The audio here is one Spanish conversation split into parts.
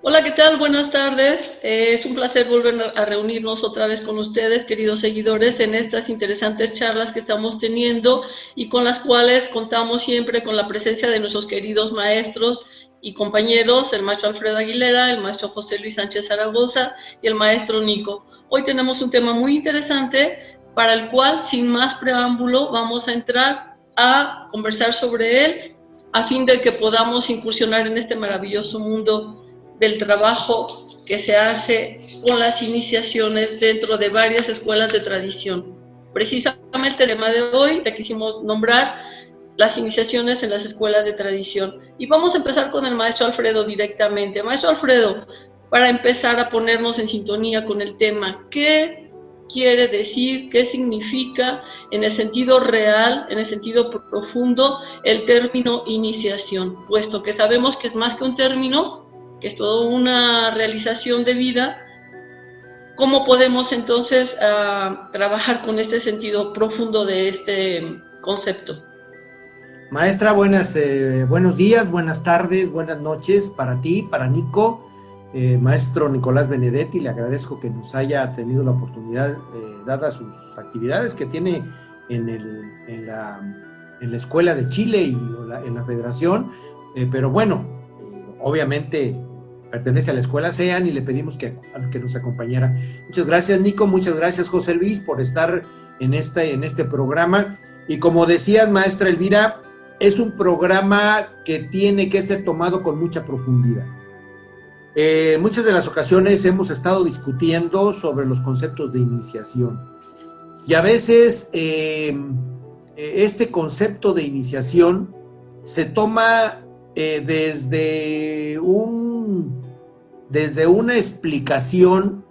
Hola, ¿qué tal? Buenas tardes. Es un placer volver a reunirnos otra vez con ustedes, queridos seguidores, en estas interesantes charlas que estamos teniendo y con las cuales contamos siempre con la presencia de nuestros queridos maestros y compañeros, el maestro Alfredo Aguilera, el maestro José Luis Sánchez Zaragoza y el maestro Nico. Hoy tenemos un tema muy interesante para el cual, sin más preámbulo, vamos a entrar a conversar sobre él a fin de que podamos incursionar en este maravilloso mundo del trabajo que se hace con las iniciaciones dentro de varias escuelas de tradición. Precisamente el tema de hoy le quisimos nombrar las iniciaciones en las escuelas de tradición. Y vamos a empezar con el maestro Alfredo directamente. Maestro Alfredo, para empezar a ponernos en sintonía con el tema, ¿qué quiere decir, qué significa en el sentido real, en el sentido profundo, el término iniciación? Puesto que sabemos que es más que un término, que es toda una realización de vida, ¿cómo podemos entonces trabajar con este sentido profundo de este concepto? Maestra, buenos días, buenas tardes, buenas noches para ti, para Nico, maestro Nicolás Benedetti. Le agradezco que nos haya tenido la oportunidad, dadas sus actividades que tiene en la Escuela de Chile y en la Federación, pero bueno, obviamente pertenece a la Escuela SEAN y le pedimos que nos acompañara. Muchas gracias, Nico, muchas gracias, José Luis, por estar en este programa. Y como decías, maestra Elvira, es un programa que tiene que ser tomado con mucha profundidad. En muchas de las ocasiones hemos estado discutiendo sobre los conceptos de iniciación. Y a veces este concepto de iniciación se toma desde una explicación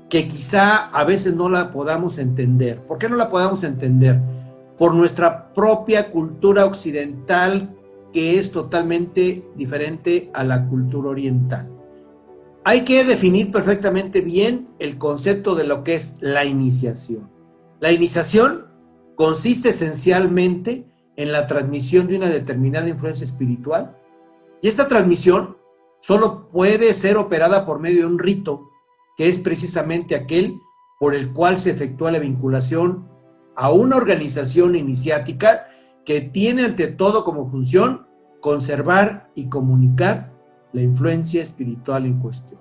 que quizá a veces no la podamos entender. ¿Por qué no la podamos entender? Por nuestra propia cultura occidental, que es totalmente diferente a la cultura oriental. Hay que definir perfectamente bien el concepto de lo que es la iniciación. La iniciación consiste esencialmente en la transmisión de una determinada influencia espiritual, y esta transmisión solo puede ser operada por medio de un rito, que es precisamente aquel por el cual se efectúa la vinculación a una organización iniciática que tiene ante todo como función conservar y comunicar la influencia espiritual en cuestión.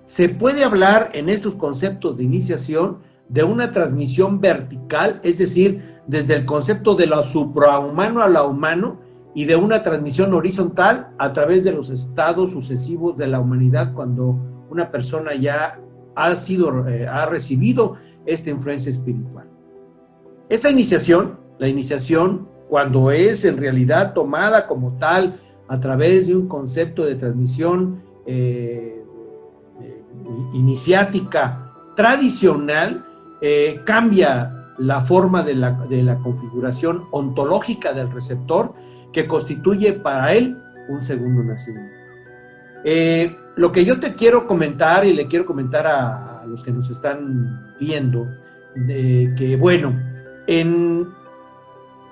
Se puede hablar en estos conceptos de iniciación de una transmisión vertical, es decir, desde el concepto de lo suprahumano a lo humano, y de una transmisión horizontal a través de los estados sucesivos de la humanidad, cuando una persona ya ha recibido esta influencia espiritual. Esta iniciación, la iniciación, cuando es en realidad tomada como tal a través de un concepto de transmisión iniciática tradicional, cambia la forma de la configuración ontológica del receptor, que constituye para él un segundo nacimiento. Lo que yo te quiero comentar y le quiero comentar a los que nos están viendo, que bueno,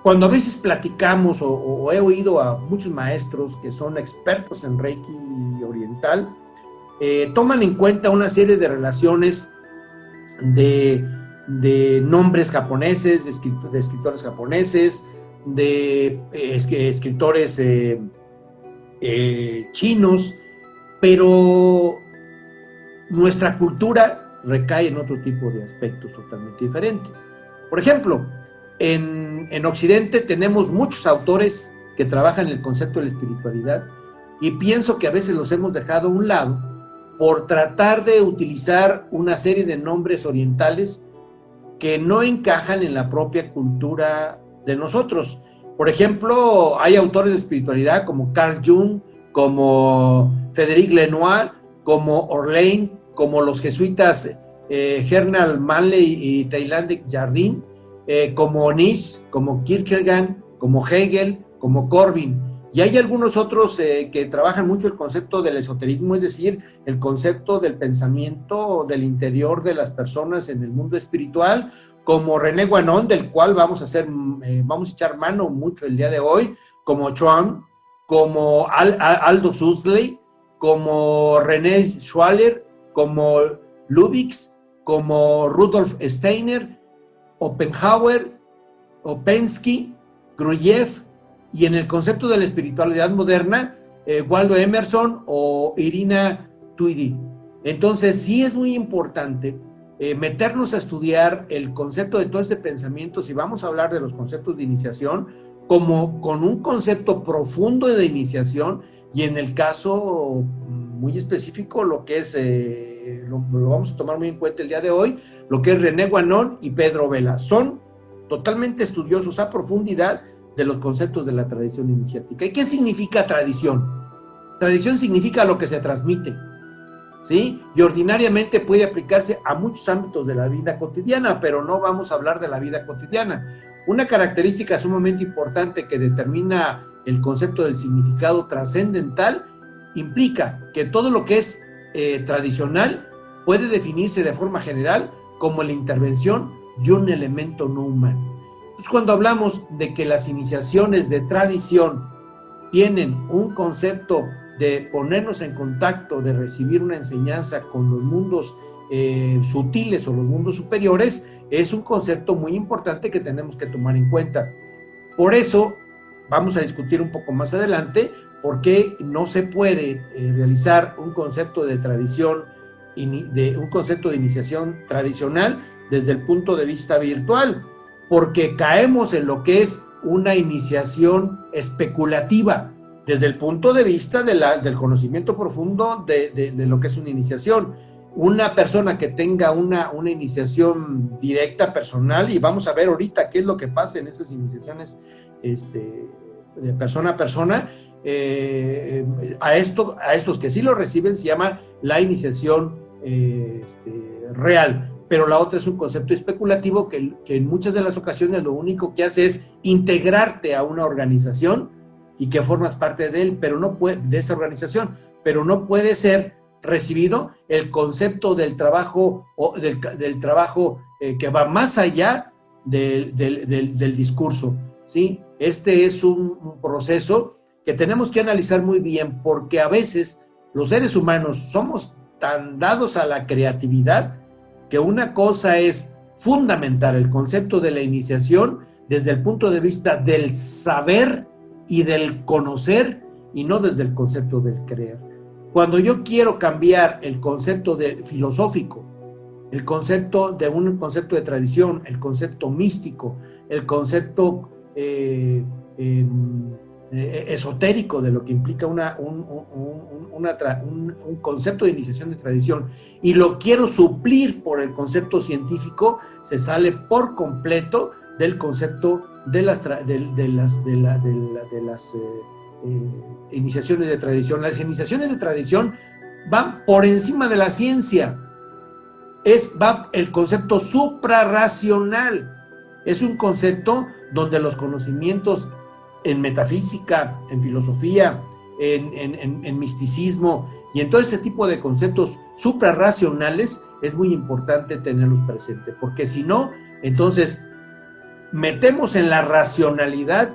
cuando a veces platicamos o he oído a muchos maestros que son expertos en Reiki oriental, toman en cuenta una serie de relaciones de nombres japoneses, de escritores japoneses, de escritores chinos, pero nuestra cultura recae en otro tipo de aspectos totalmente diferentes. Por ejemplo, en Occidente tenemos muchos autores que trabajan el concepto de la espiritualidad, y pienso que a veces los hemos dejado a un lado por tratar de utilizar una serie de nombres orientales que no encajan en la propia cultura de nosotros. Por ejemplo, hay autores de espiritualidad como Carl Jung, como Frédéric Lenoir, como Orlein, como los jesuitas Hernal Manley y Tailandek Jardín, como Nietzsche, como Kierkegaard, como Hegel, como Corbin. Y hay algunos otros que trabajan mucho el concepto del esoterismo, es decir, el concepto del pensamiento del interior de las personas en el mundo espiritual, como René Guénon, del cual vamos a echar mano mucho el día de hoy, como Chuang, como Aldous Huxley, como René Schwaller, como Lubitsch, como Rudolf Steiner, Oppenhauer, Opensky, Gruyev, y en el concepto de la espiritualidad moderna, Waldo Emerson o Irina Tweedy. Entonces, sí es muy importante meternos a estudiar el concepto de todo este pensamiento, si vamos a hablar de los conceptos de iniciación, como con un concepto profundo de iniciación, y en el caso muy específico, lo que es, lo vamos a tomar muy en cuenta el día de hoy, lo que es René Guénon y Pedro Vela. Son totalmente estudiosos a profundidad de los conceptos de la tradición iniciática. ¿Y qué significa tradición? Tradición significa lo que se transmite, ¿sí? Y ordinariamente puede aplicarse a muchos ámbitos de la vida cotidiana, pero no vamos a hablar de la vida cotidiana. Una característica sumamente importante que determina el concepto del significado trascendental implica que todo lo que es tradicional puede definirse de forma general como la intervención de un elemento no humano. Entonces, cuando hablamos de que las iniciaciones de tradición tienen un concepto de ponernos en contacto, de recibir una enseñanza con los mundos sutiles o los mundos superiores, es un concepto muy importante que tenemos que tomar en cuenta. Por eso, vamos a discutir un poco más adelante por qué no se puede realizar un concepto de tradición, un concepto de iniciación tradicional desde el punto de vista virtual, porque caemos en lo que es una iniciación especulativa, desde el punto de vista del conocimiento profundo de lo que es una iniciación. Una persona que tenga una iniciación directa, personal, y vamos a ver ahorita qué es lo que pasa en esas iniciaciones de persona a persona, a estos que sí lo reciben se llama la iniciación real. Pero la otra es un concepto especulativo que en muchas de las ocasiones lo único que hace es integrarte a una organización y que formas parte de él, pero no puede, de esta organización, pero no puede ser recibido el concepto del trabajo del trabajo que va más allá del discurso, ¿sí? Este es un proceso que tenemos que analizar muy bien, porque a veces los seres humanos somos tan dados a la creatividad que una cosa es fundamentar el concepto de la iniciación desde el punto de vista del saber y del conocer, y no desde el concepto del creer. Cuando yo quiero cambiar el concepto filosófico, el concepto de un concepto de tradición, el concepto místico, el concepto esotérico de lo que implica un concepto de iniciación de tradición, y lo quiero suplir por el concepto científico, se sale por completo del concepto de las iniciaciones de tradición. Las iniciaciones de tradición van por encima de la ciencia, va el concepto suprarracional, es un concepto donde los conocimientos en metafísica, en filosofía, en misticismo y en todo este tipo de conceptos suprarracionales es muy importante tenerlos presentes, porque si no, entonces metemos en la racionalidad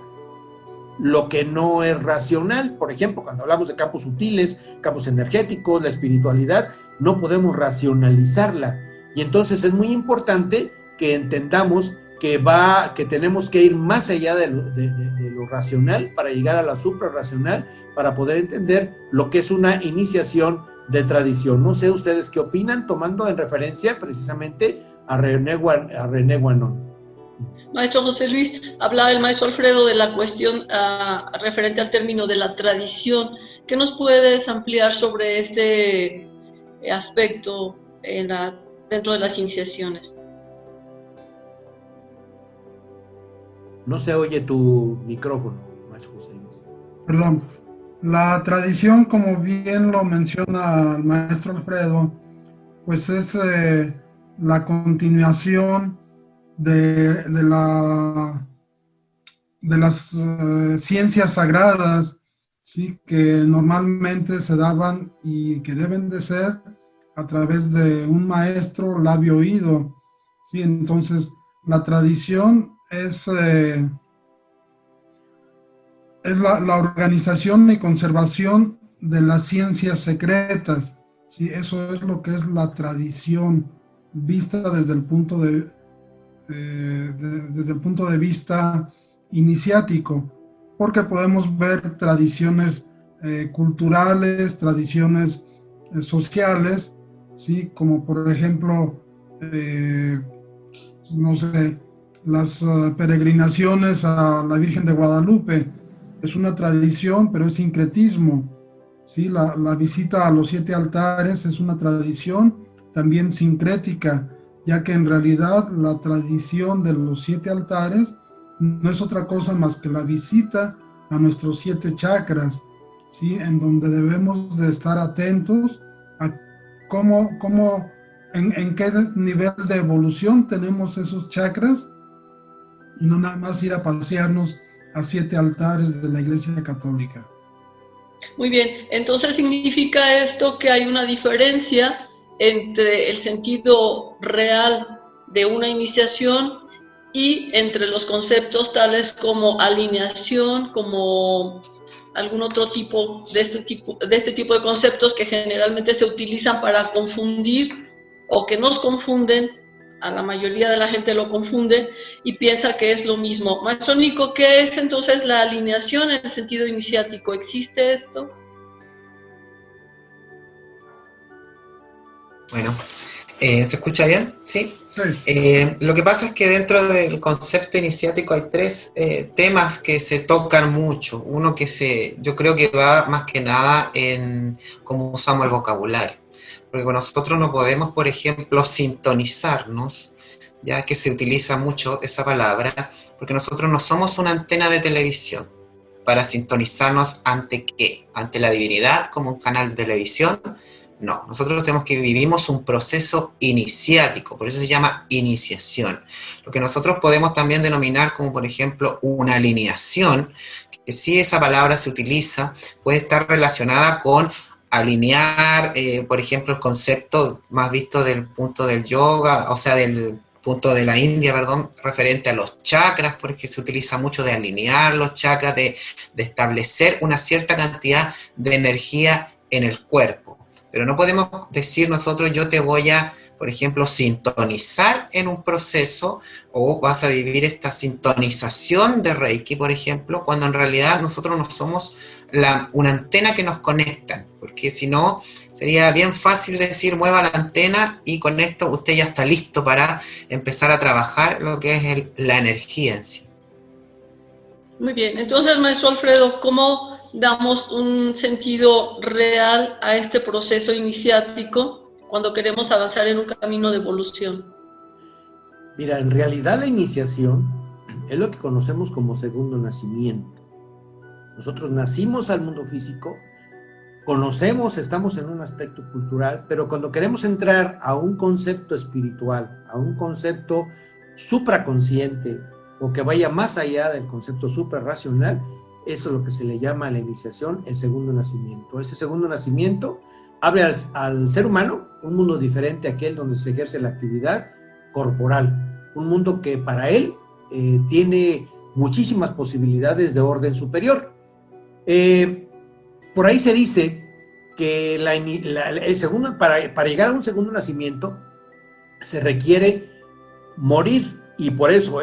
lo que no es racional. Por ejemplo, cuando hablamos de campos sutiles, campos energéticos, la espiritualidad, no podemos racionalizarla, y entonces es muy importante que entendamos que tenemos que ir más allá de lo racional para llegar a la suprarracional, para poder entender lo que es una iniciación de tradición. No sé ustedes qué opinan, tomando en referencia precisamente a René Guénon. Maestro José Luis, hablaba el maestro Alfredo de la cuestión referente al término de la tradición. ¿Qué nos puedes ampliar sobre este aspecto dentro de las iniciaciones? No se oye tu micrófono, maestro José Luis. Perdón. La tradición, como bien lo menciona el maestro Alfredo, pues es la continuación de las ciencias sagradas, ¿sí? Que normalmente se daban y que deben de ser a través de un maestro labio-oído, ¿sí? Entonces, la tradición es la organización y conservación de las ciencias secretas, ¿sí? Eso es lo que es la tradición, vista desde el punto desde el punto de vista iniciático, porque podemos ver tradiciones culturales, tradiciones sociales, ¿sí? Como por ejemplo, no sé, las peregrinaciones a la Virgen de Guadalupe. Es una tradición, pero es sincretismo, ¿sí? La visita a los 7 altares es una tradición también sincrética, ya que en realidad la tradición de los 7 altares no es otra cosa más que la visita a nuestros 7 chakras, ¿sí? En donde debemos de estar atentos a en qué nivel de evolución tenemos esos chakras, y no nada más ir a pasearnos a 7 altares de la Iglesia Católica. Muy bien, entonces significa esto que hay una diferencia entre el sentido real de una iniciación y entre los conceptos tales como alineación, como algún otro tipo de este tipo de conceptos que generalmente se utilizan para confundir o que nos confunden. A la mayoría de la gente lo confunde y piensa que es lo mismo. Maestro Nico, ¿qué es entonces la alineación en el sentido iniciático? ¿Existe esto? Bueno, ¿se escucha bien? ¿Sí? Sí. Lo que pasa es que dentro del concepto iniciático hay 3 temas que se tocan mucho. Uno que yo creo que va más que nada en cómo usamos el vocabulario. Porque con nosotros no podemos, por ejemplo, sintonizarnos, ya que se utiliza mucho esa palabra, porque nosotros no somos una antena de televisión para sintonizarnos ante ¿qué? Ante la divinidad como un canal de televisión. No, nosotros vivimos un proceso iniciático, por eso se llama iniciación. Lo que nosotros podemos también denominar como, por ejemplo, una alineación, que si esa palabra se utiliza, puede estar relacionada con alinear, por ejemplo, el concepto más visto del punto del yoga, o sea, del punto de la India, perdón, referente a los chakras, porque se utiliza mucho de alinear los chakras, de establecer una cierta cantidad de energía en el cuerpo. Pero no podemos decir nosotros, yo te voy a, por ejemplo, sintonizar en un proceso, o vas a vivir esta sintonización de Reiki, por ejemplo, cuando en realidad nosotros no somos una antena que nos conecta, porque si no, sería bien fácil decir mueva la antena y con esto usted ya está listo para empezar a trabajar lo que es la energía en sí. Muy bien, entonces, maestro Alfredo, ¿cómo damos un sentido real a este proceso iniciático cuando queremos avanzar en un camino de evolución? Mira, en realidad la iniciación es lo que conocemos como segundo nacimiento. Nosotros nacimos al mundo físico, conocemos, estamos en un aspecto cultural, pero cuando queremos entrar a un concepto espiritual, a un concepto supraconsciente, o que vaya más allá del concepto suprarracional, eso es lo que se le llama la iniciación, el segundo nacimiento. Ese segundo nacimiento abre al ser humano un mundo diferente a aquel donde se ejerce la actividad corporal, un mundo que para él tiene muchísimas posibilidades de orden superior. Por ahí se dice que para llegar a un segundo nacimiento se requiere morir, y por eso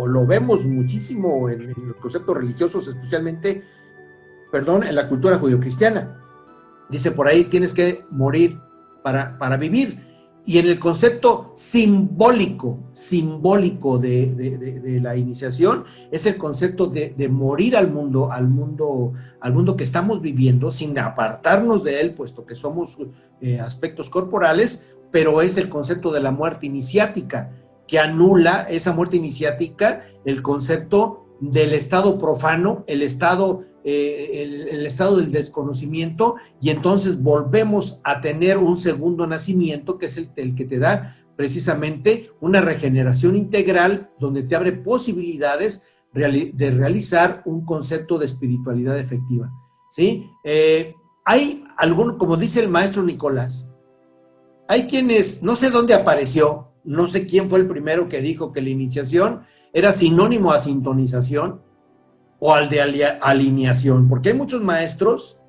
lo vemos muchísimo en los conceptos religiosos, especialmente, en la cultura judio-cristiana. Dice por ahí, tienes que morir para vivir. y en el concepto simbólico de la iniciación, es el concepto de morir al mundo que estamos viviendo, sin apartarnos de él, puesto que somos aspectos corporales, pero es el concepto de la muerte iniciática, que anula esa muerte iniciática, el concepto del estado profano, el estado del desconocimiento, y entonces volvemos a tener un segundo nacimiento, que es el que te da precisamente una regeneración integral, donde te abre posibilidades de realizar un concepto de espiritualidad efectiva, ¿sí? Hay como dice el maestro Nicolás, hay quienes, no sé dónde apareció, no sé quién fue el primero que dijo que la iniciación era sinónimo a sintonización o al de alineación, porque hay muchos maestros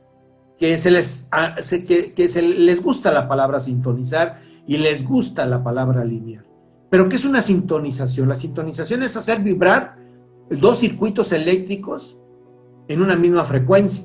que les gusta la palabra sintonizar y les gusta la palabra alinear. Pero ¿qué es una sintonización? La sintonización es hacer vibrar dos circuitos eléctricos en una misma frecuencia,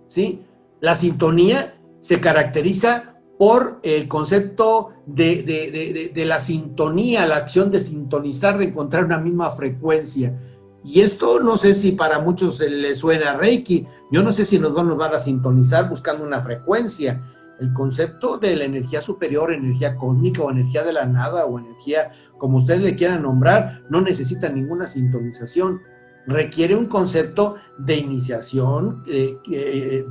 ¿sí? La sintonía se caracteriza por el concepto de la sintonía, la acción de sintonizar, de encontrar una misma frecuencia. Y esto no sé si para muchos les suena Reiki, yo no sé si nos van a sintonizar buscando una frecuencia. El concepto de la energía superior, energía cósmica o energía de la nada o energía, como ustedes le quieran nombrar, no necesita ninguna sintonización. Requiere un concepto de iniciación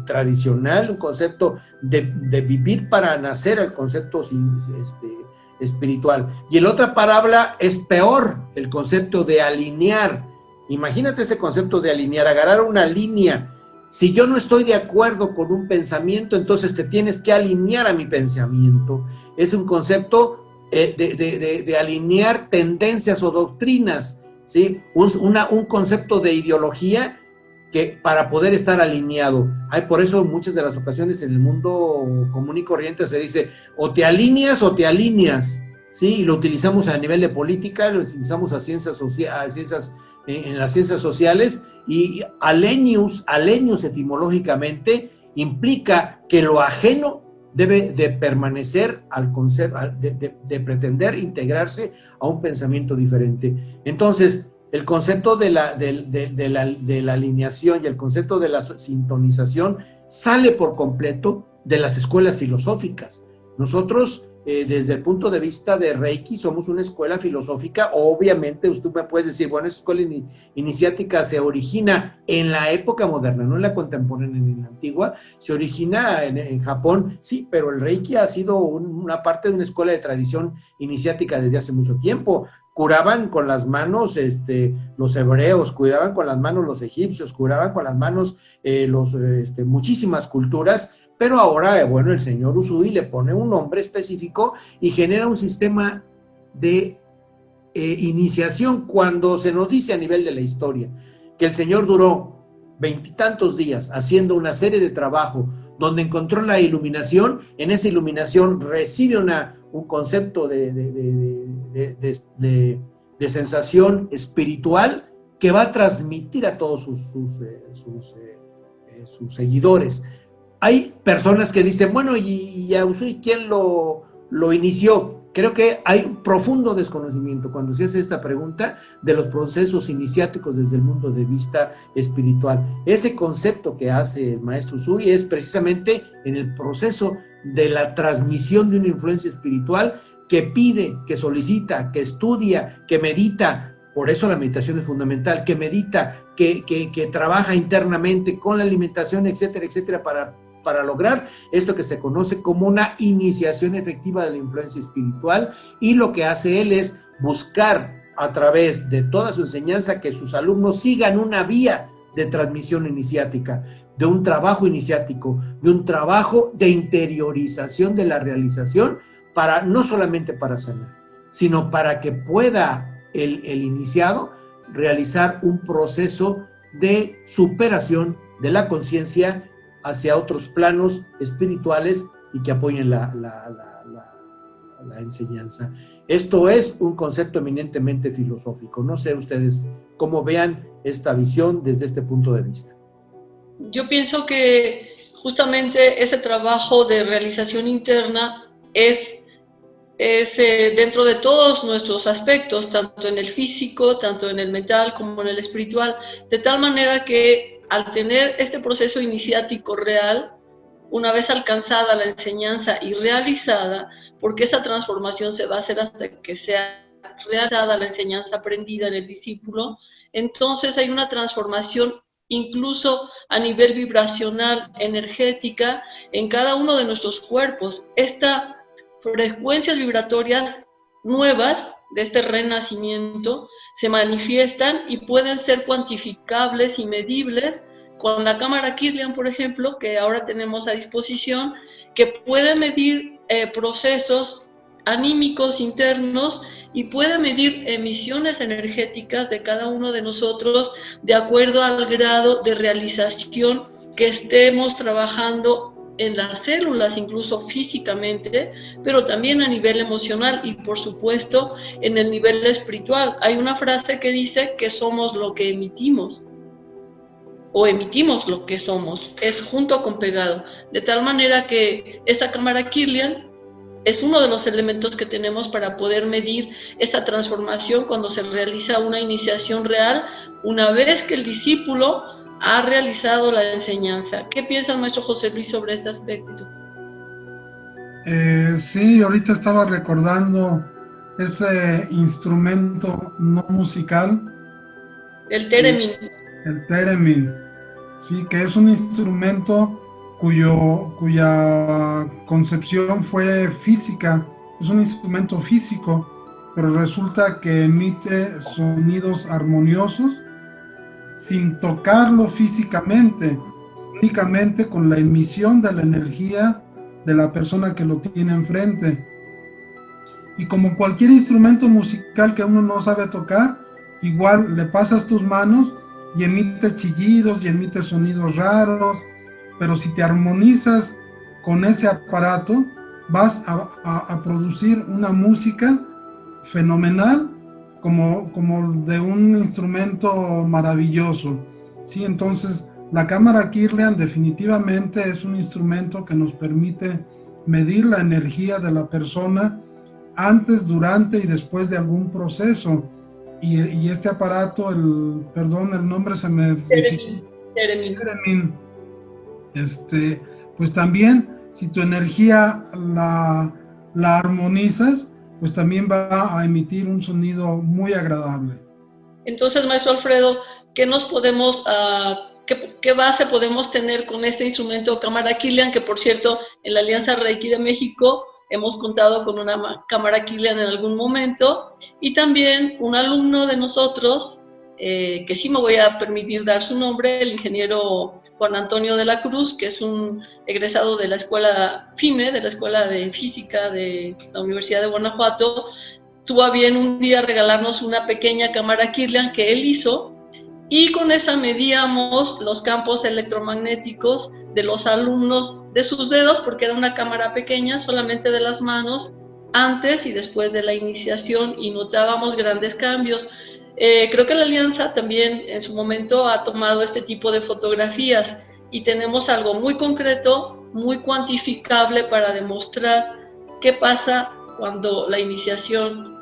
tradicional, un concepto de vivir para nacer, el concepto espiritual. Y en otra palabra es peor, el concepto de alinear. Imagínate ese concepto de alinear, agarrar una línea. Si yo no estoy de acuerdo con un pensamiento, entonces te tienes que alinear a mi pensamiento. Es un concepto de alinear tendencias o doctrinas, ¿sí? Un concepto de ideología que para poder estar alineado. Por eso en muchas de las ocasiones en el mundo común y corriente se dice o te alineas o te alineas, ¿sí? Y lo utilizamos a nivel de política, lo utilizamos en las ciencias sociales, y alenius etimológicamente implica que lo ajeno debe de permanecer al concepto, de pretender integrarse a un pensamiento diferente. Entonces, el concepto de la alineación y el concepto de la sintonización sale por completo de las escuelas filosóficas. Nosotros, desde el punto de vista de Reiki, somos una escuela filosófica. Obviamente, usted me puede decir, bueno, esa escuela iniciática se origina en la época moderna, no en la contemporánea ni en la antigua, se origina en Japón, sí, pero el Reiki ha sido una parte de una escuela de tradición iniciática desde hace mucho tiempo. Curaban con las manos los hebreos, curaban con las manos los egipcios, curaban con las manos muchísimas culturas, pero ahora, bueno, el señor Usui le pone un nombre específico y genera un sistema de iniciación. Cuando se nos dice a nivel de la historia que el señor duró 20 y tantos días haciendo una serie de trabajo donde encontró la iluminación, en esa iluminación recibe un concepto de sensación espiritual que va a transmitir a todos sus seguidores. Hay personas que dicen, bueno, ¿y a Usui quién lo inició? Creo que hay un profundo desconocimiento cuando se hace esta pregunta de los procesos iniciáticos desde el punto de vista espiritual. Ese concepto que hace el maestro Usui es precisamente en el proceso de la transmisión de una influencia espiritual que pide, que solicita, que estudia, que medita. Por eso la meditación es fundamental, que medita, que trabaja internamente con la alimentación, etcétera, etcétera, para lograr esto que se conoce como una iniciación efectiva de la influencia espiritual. Y lo que hace él es buscar a través de toda su enseñanza que sus alumnos sigan una vía de transmisión iniciática, de un trabajo iniciático, de un trabajo de interiorización de la realización, no solamente para sanar, sino para que pueda el iniciado realizar un proceso de superación de la conciencia hacia otros planos espirituales y que apoyen la enseñanza. Esto es un concepto eminentemente filosófico. No sé ustedes cómo vean esta visión desde este punto de vista. Yo pienso que justamente ese trabajo de realización interna es es dentro de todos nuestros aspectos, tanto en el físico, tanto en el mental como en el espiritual, de tal manera que al tener este proceso iniciático real, una vez alcanzada la enseñanza y realizada, porque esa transformación se va a hacer hasta que sea realizada la enseñanza aprendida en el discípulo, entonces hay una transformación incluso a nivel vibracional, energética, en cada uno de nuestros cuerpos. Estas frecuencias vibratorias nuevas de este renacimiento se manifiestan y pueden ser cuantificables y medibles con la cámara Kirlian, por ejemplo, que ahora tenemos a disposición, que puede medir procesos anímicos internos y puede medir emisiones energéticas de cada uno de nosotros de acuerdo al grado de realización que estemos trabajando en las células, incluso físicamente, pero también a nivel emocional y, por supuesto, en el nivel espiritual. Hay una frase que dice que somos lo que emitimos, o emitimos lo que somos, es junto con pegado, de tal manera que esta cámara Kirlian es uno de los elementos que tenemos para poder medir esta transformación cuando se realiza una iniciación real, una vez que el discípulo ha realizado la enseñanza. ¿Qué piensa el maestro José Luis sobre este aspecto? Sí, ahorita estaba recordando ese instrumento no musical. El Theremin. El Theremin, sí, que es un instrumento cuya concepción fue física, es un instrumento físico, pero resulta que emite sonidos armoniosos sin tocarlo físicamente, únicamente con la emisión de la energía de la persona que lo tiene enfrente. Y como cualquier instrumento musical que uno no sabe tocar, igual le pasas tus manos y emite chillidos y emite sonidos raros, pero si te armonizas con ese aparato, vas a producir una música fenomenal, como de un instrumento maravilloso, ¿sí? Entonces, la cámara Kirlian definitivamente es un instrumento que nos permite medir la energía de la persona antes, durante y después de algún proceso. Y este aparato, el nombre se me... Theremin. Pues también, si tu energía la armonizas, pues también va a emitir un sonido muy agradable. Entonces, maestro Alfredo, ¿qué base podemos tener con este instrumento cámara Kirlian? Que, por cierto, en la Alianza Reiki de México hemos contado con una cámara Kirlian en algún momento, y también un alumno de nosotros, que sí me voy a permitir dar su nombre, el ingeniero Juan Antonio de la Cruz, que es un egresado de la escuela FIME, de la Escuela de Física de la Universidad de Guanajuato, tuvo a bien un día regalarnos una pequeña cámara Kirlian que él hizo, y con esa medíamos los campos electromagnéticos de los alumnos, de sus dedos, porque era una cámara pequeña, solamente de las manos, antes y después de la iniciación, y notábamos grandes cambios. Creo que la Alianza también en su momento ha tomado este tipo de fotografías y tenemos algo muy concreto, muy cuantificable para demostrar qué pasa cuando la iniciación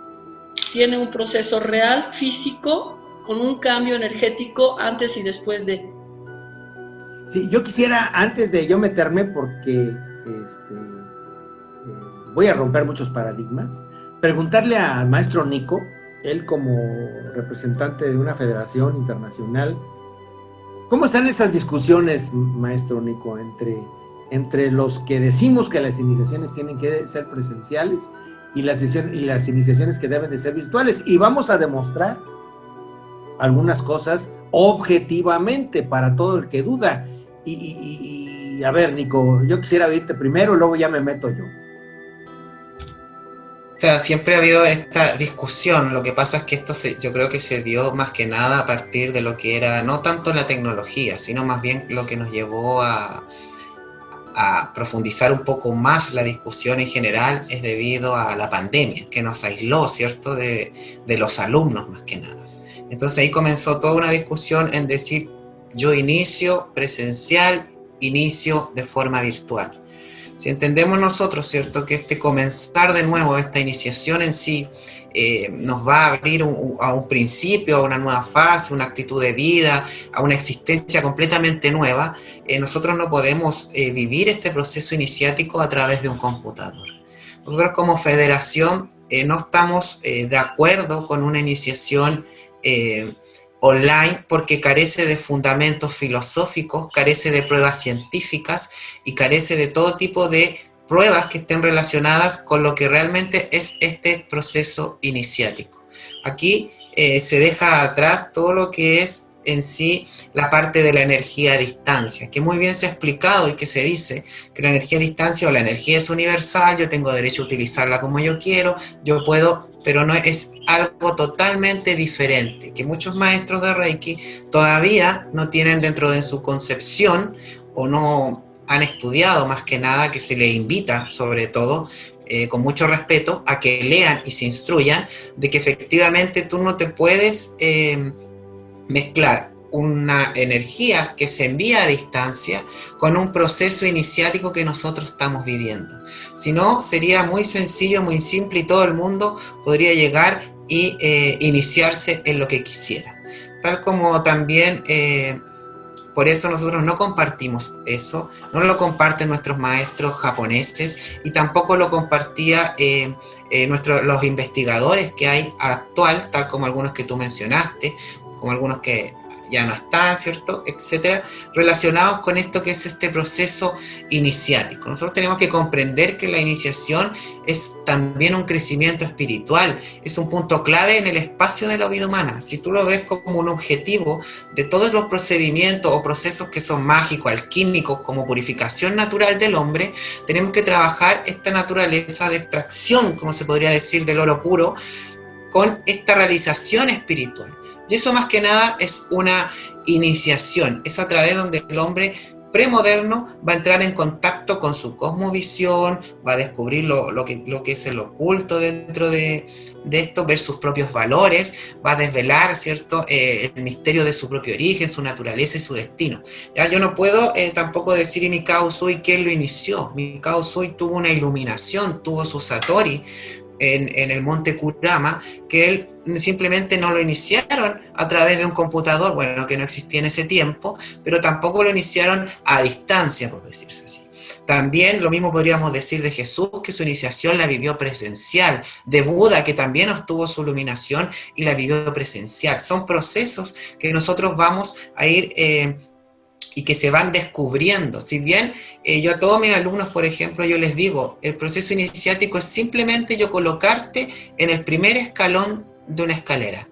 tiene un proceso real, físico, con un cambio energético antes y después de. Sí, yo quisiera, antes de yo meterme, porque voy a romper muchos paradigmas, preguntarle al maestro Nico, él como representante de una federación internacional, ¿cómo están esas discusiones, maestro Nico, entre los que decimos que las iniciaciones tienen que ser presenciales y las iniciaciones que deben de ser virtuales? Y vamos a demostrar algunas cosas objetivamente para todo el que duda. Y a ver, Nico, yo quisiera oírte primero, luego ya me meto yo. O sea, siempre ha habido esta discusión. Lo que pasa es que esto yo creo que se dio más que nada a partir de lo que era, no tanto la tecnología, sino más bien lo que nos llevó a profundizar un poco más la discusión en general, es debido a la pandemia, que nos aisló, ¿cierto?, de los alumnos más que nada. Entonces ahí comenzó toda una discusión en decir, yo inicio presencial, inicio de forma virtual. Si entendemos nosotros, ¿cierto?, que este comenzar de nuevo, esta iniciación en sí, nos va a abrir a un principio, a una nueva fase, una actitud de vida, a una existencia completamente nueva, nosotros no podemos vivir este proceso iniciático a través de un computador. Nosotros como federación no estamos de acuerdo con una iniciación online porque carece de fundamentos filosóficos, carece de pruebas científicas y carece de todo tipo de pruebas que estén relacionadas con lo que realmente es este proceso iniciático. Aquí se deja atrás todo lo que es en sí la parte de la energía a distancia, que muy bien se ha explicado y que se dice que la energía a distancia o la energía es universal, yo tengo derecho a utilizarla como yo quiero, yo puedo, pero no es algo totalmente diferente, que muchos maestros de Reiki todavía no tienen dentro de su concepción o no han estudiado, más que nada, que se les invita sobre todo con mucho respeto a que lean y se instruyan de que efectivamente tú no te puedes mezclar una energía que se envía a distancia con un proceso iniciático que nosotros estamos viviendo. Si no, sería muy sencillo, muy simple y todo el mundo podría llegar y iniciarse en lo que quisiera. Tal como también, por eso nosotros no compartimos eso, no lo comparten nuestros maestros japoneses y tampoco lo compartía los investigadores que hay actual, tal como algunos que tú mencionaste, como algunos que ya no están, ¿cierto?, etcétera, relacionados con esto que es este proceso iniciático. Nosotros tenemos que comprender que la iniciación es también un crecimiento espiritual, es un punto clave en el espacio de la vida humana. Si tú lo ves como un objetivo de todos los procedimientos o procesos que son mágicos, alquímicos, como purificación natural del hombre, tenemos que trabajar esta naturaleza de extracción, como se podría decir, del oro puro, con esta realización espiritual. Y eso más que nada es una iniciación, es a través donde el hombre premoderno va a entrar en contacto con su cosmovisión, va a descubrir lo que es el oculto dentro de esto, ver sus propios valores, va a desvelar, ¿cierto?, el misterio de su propio origen, su naturaleza y su destino. Ya yo no puedo tampoco decir Mikao Usui quién lo inició. Mikao Usui tuvo una iluminación, tuvo su Satori en el monte Kurama, que él simplemente no lo iniciaron a través de un computador, bueno, que no existía en ese tiempo, pero tampoco lo iniciaron a distancia, por decirse así. También lo mismo podríamos decir de Jesús, que su iniciación la vivió presencial, de Buda, que también obtuvo su iluminación y la vivió presencial. Son procesos que nosotros vamos a ir y que se van descubriendo. Si bien yo a todos mis alumnos, por ejemplo, yo les digo, el proceso iniciático es simplemente yo colocarte en el primer escalón de una escalera,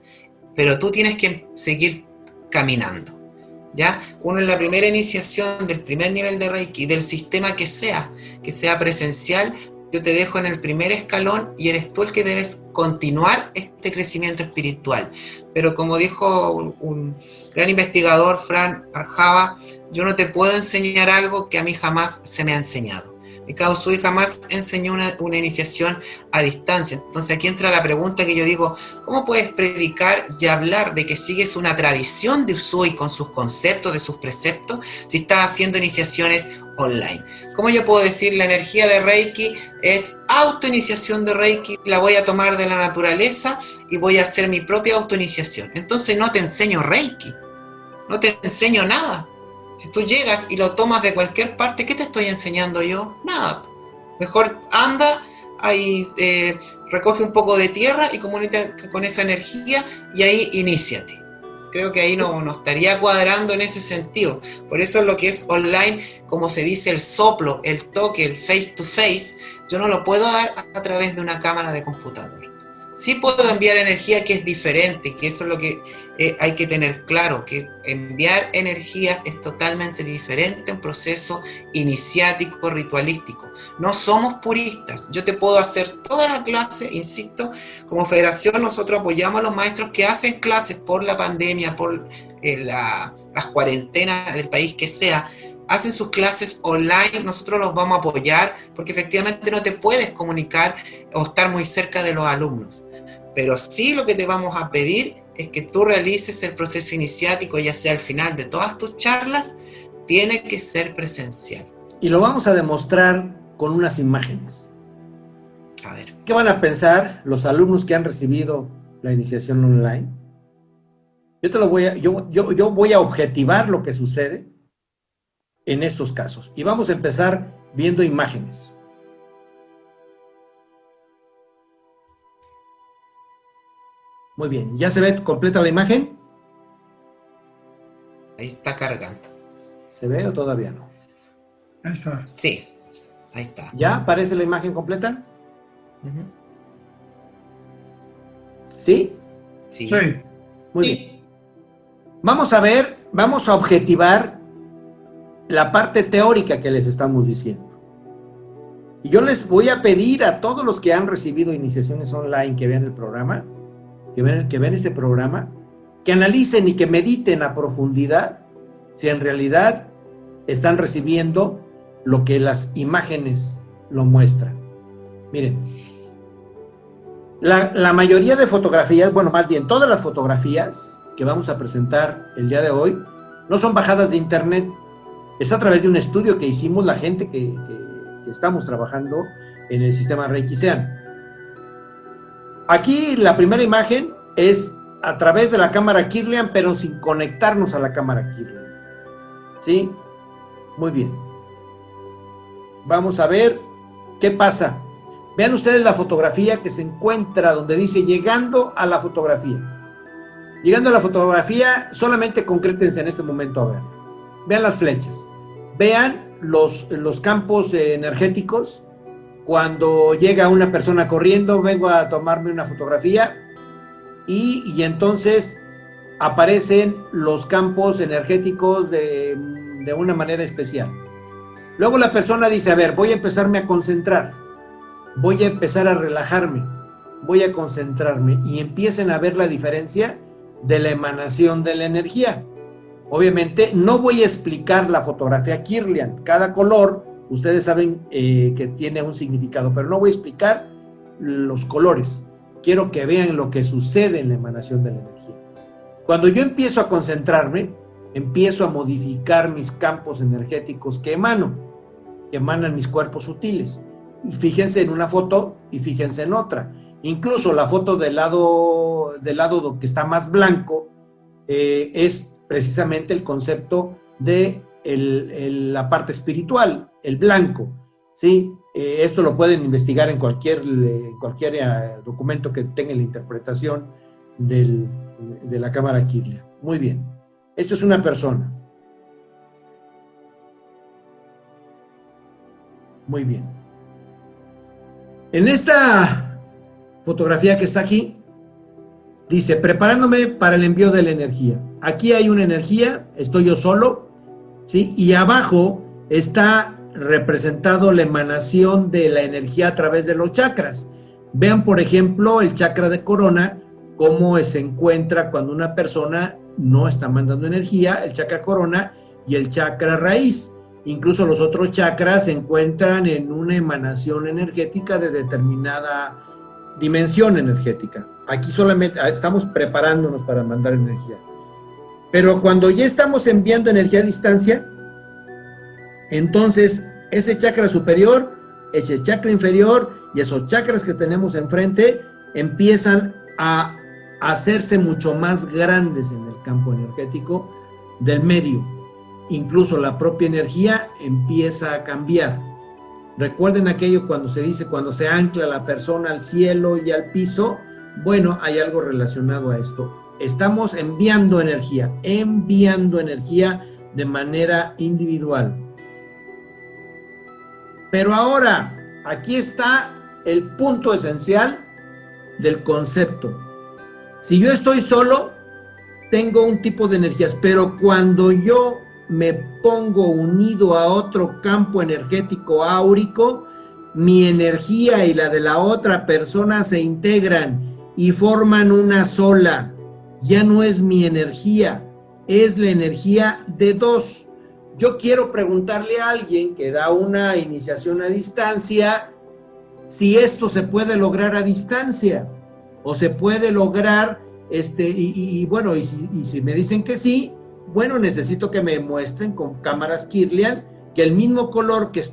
pero tú tienes que seguir caminando, ¿ya? Uno en la primera iniciación del primer nivel de Reiki, del sistema que sea presencial, yo te dejo en el primer escalón y eres tú el que debes continuar este crecimiento espiritual. Pero como dijo un gran investigador, Fran Arjava, yo no te puedo enseñar algo que a mí jamás se me ha enseñado. Mikao Usui jamás enseñó una iniciación a distancia. Entonces aquí entra la pregunta que yo digo, ¿cómo puedes predicar y hablar de que sigues una tradición de Usui con sus conceptos, de sus preceptos, si estás haciendo iniciaciones online? ¿Cómo yo puedo decir la energía de Reiki es autoiniciación de Reiki, la voy a tomar de la naturaleza y voy a hacer mi propia autoiniciación? Entonces no te enseño Reiki, no te enseño nada. Si tú llegas y lo tomas de cualquier parte, ¿qué te estoy enseñando yo? Nada. Mejor anda, ahí recoge un poco de tierra y comunícate con esa energía y ahí iníciate. Creo que ahí no estaría cuadrando en ese sentido. Por eso lo que es online, como se dice, el soplo, el toque, el face to face, yo no lo puedo dar a través de una cámara de computador. Sí puedo enviar energía que es diferente, que eso es lo que hay que tener claro, que enviar energía es totalmente diferente, un proceso iniciático, ritualístico. No somos puristas. Yo te puedo hacer toda la clase, insisto, como federación nosotros apoyamos a los maestros que hacen clases por la pandemia, por las cuarentenas del país que sea, hacen sus clases online, nosotros los vamos a apoyar porque efectivamente no te puedes comunicar o estar muy cerca de los alumnos. Pero sí lo que te vamos a pedir es que tú realices el proceso iniciático, ya sea al final de todas tus charlas, tiene que ser presencial. Y lo vamos a demostrar con unas imágenes. A ver. ¿Qué van a pensar los alumnos que han recibido la iniciación online? Yo voy a objetivar lo que sucede en estos casos. Y vamos a empezar viendo imágenes. Muy bien, ¿ya se ve completa la imagen? Ahí está cargando. ¿Se ve o todavía no? Ahí está. Sí, ahí está. ¿Ya aparece la imagen completa? Ujú. ¿Sí? Sí. Sí. Muy Sí. bien. Vamos a ver, vamos a objetivar la parte teórica que les estamos diciendo. Y yo les voy a pedir a todos los que han recibido iniciaciones online, que vean el programa, que vean este programa, que analicen y que mediten a profundidad si en realidad están recibiendo lo que las imágenes lo muestran. Miren, la mayoría de fotografías, bueno, más bien todas las fotografías que vamos a presentar el día de hoy, no son bajadas de internet, es a través de un estudio que hicimos la gente que estamos trabajando en el sistema Reiki-Sean. Aquí la primera imagen es a través de la cámara Kirlian, pero sin conectarnos a la cámara Kirlian. ¿Sí? Muy bien. Vamos a ver qué pasa. Vean ustedes la fotografía que se encuentra donde dice llegando a la fotografía. Llegando a la fotografía, solamente concrétense en este momento a ver. Vean las flechas. Vean los campos energéticos. Cuando llega una persona corriendo, vengo a tomarme una fotografía y entonces aparecen los campos energéticos de una manera especial. Luego la persona dice, a ver, voy a empezarme a concentrar, voy a empezar a relajarme, voy a concentrarme y empiecen a ver la diferencia de la emanación de la energía. Obviamente no voy a explicar la fotografía Kirlian, cada color, ustedes saben que tiene un significado, pero no voy a explicar los colores. Quiero que vean lo que sucede en la emanación de la energía. Cuando yo empiezo a concentrarme, empiezo a modificar mis campos energéticos que emanan mis cuerpos sutiles. Y fíjense en una foto y fíjense en otra. Incluso la foto del lado que está más blanco es precisamente el concepto de la parte espiritual, el blanco, ¿sí? Esto lo pueden investigar en cualquier documento que tenga la interpretación de la cámara Kirlian. Muy bien. Esto es una persona. Muy bien. En esta fotografía que está aquí, dice, preparándome para el envío de la energía. Aquí hay una energía, estoy yo solo, ¿sí? Y abajo está representado la emanación de la energía a través de los chakras. Vean, por ejemplo, el chakra de corona, cómo se encuentra cuando una persona no está mandando energía, el chakra corona y el chakra raíz. Incluso los otros chakras se encuentran en una emanación energética de determinada dimensión energética. Aquí solamente estamos preparándonos para mandar energía. Pero cuando ya estamos enviando energía a distancia, entonces ese chakra superior, ese chakra inferior y esos chakras que tenemos enfrente empiezan a hacerse mucho más grandes en el campo energético del medio. Incluso la propia energía empieza a cambiar. Recuerden aquello cuando se dice, cuando se ancla la persona al cielo y al piso. Bueno, hay algo relacionado a esto. Estamos enviando energía de manera individual. Pero ahora, aquí está el punto esencial del concepto. Si yo estoy solo, tengo un tipo de energías, pero cuando yo me pongo unido a otro campo energético áurico, mi energía y la de la otra persona se integran y forman una sola. Ya no es mi energía, es la energía de dos. Yo quiero preguntarle a alguien que da una iniciación a distancia si esto se puede lograr a distancia o se puede lograr, bueno, y si me dicen que sí, bueno, necesito que me muestren con cámaras Kirlian que el mismo color que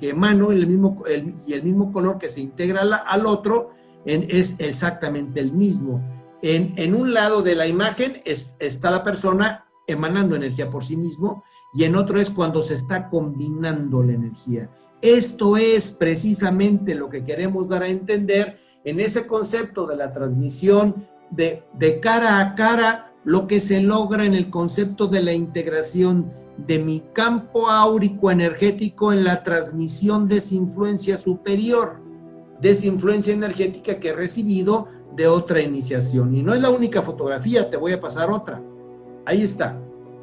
emano, y el mismo color que se integra al otro, es exactamente el mismo. En un lado de la imagen está la persona emanando energía por sí mismo, y en otro es cuando se está combinando la energía. Esto es precisamente lo que queremos dar a entender en ese concepto de la transmisión de cara a cara, lo que se logra en el concepto de la integración de mi campo áurico energético en la transmisión de esa influencia superior, de esa influencia energética que he recibido de otra iniciación. Y no es la única fotografía, te voy a pasar otra. Ahí está.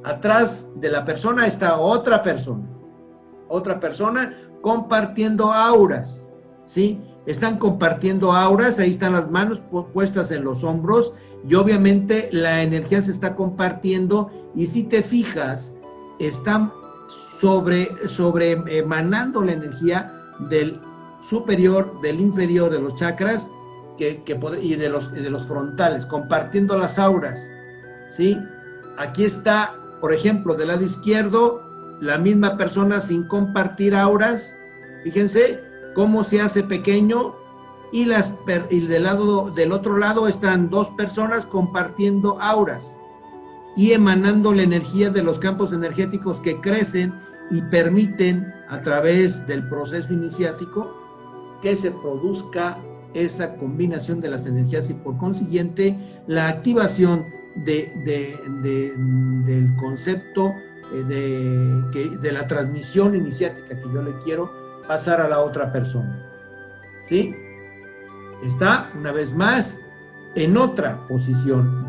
Atrás de la persona está otra persona compartiendo auras, ¿sí? Están compartiendo auras, ahí están las manos puestas en los hombros, y obviamente la energía se está compartiendo, y si te fijas, están emanando la energía del superior, del inferior, de los chakras y de los frontales, compartiendo las auras, ¿sí? Aquí está, por ejemplo, del lado izquierdo, la misma persona sin compartir auras. Fíjense cómo se hace pequeño, y del otro lado están dos personas compartiendo auras y emanando la energía de los campos energéticos que crecen y permiten, a través del proceso iniciático, que se produzca esa combinación de las energías, y por consiguiente la activación del concepto de la transmisión iniciática que yo le quiero pasar a la otra persona, ¿sí? Está, una vez más, en otra posición.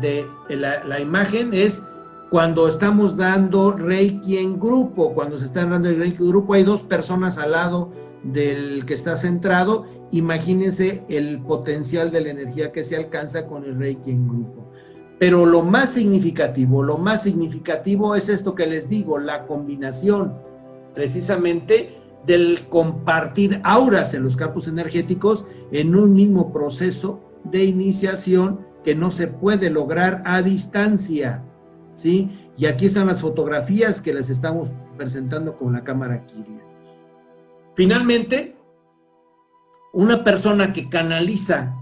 La imagen es cuando estamos dando Reiki en grupo. Cuando se está dando el Reiki en grupo, hay dos personas al lado del que está centrado. Imagínense el potencial de la energía que se alcanza con el Reiki en grupo. Pero lo más significativo es esto que les digo, la combinación precisamente del compartir auras en los campos energéticos en un mismo proceso de iniciación que no se puede lograr a distancia, ¿sí? Y aquí están las fotografías que les estamos presentando con la cámara Kiria. Finalmente, una persona que canaliza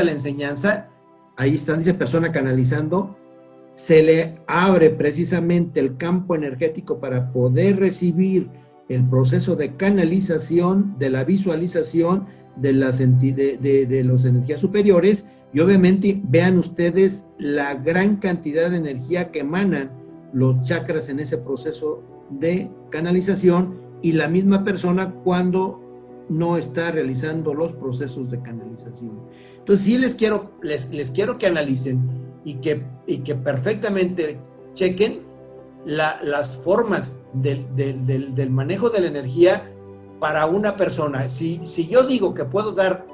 la enseñanza, ahí está, dice persona canalizando, se le abre precisamente el campo energético para poder recibir el proceso de canalización, de la visualización de las energías superiores, y obviamente vean ustedes la gran cantidad de energía que emanan los chakras en ese proceso de canalización, y la misma persona cuando no está realizando los procesos de canalización. Entonces sí les quiero que analicen y que perfectamente chequen las formas del manejo de la energía para una persona. Si yo digo que puedo dar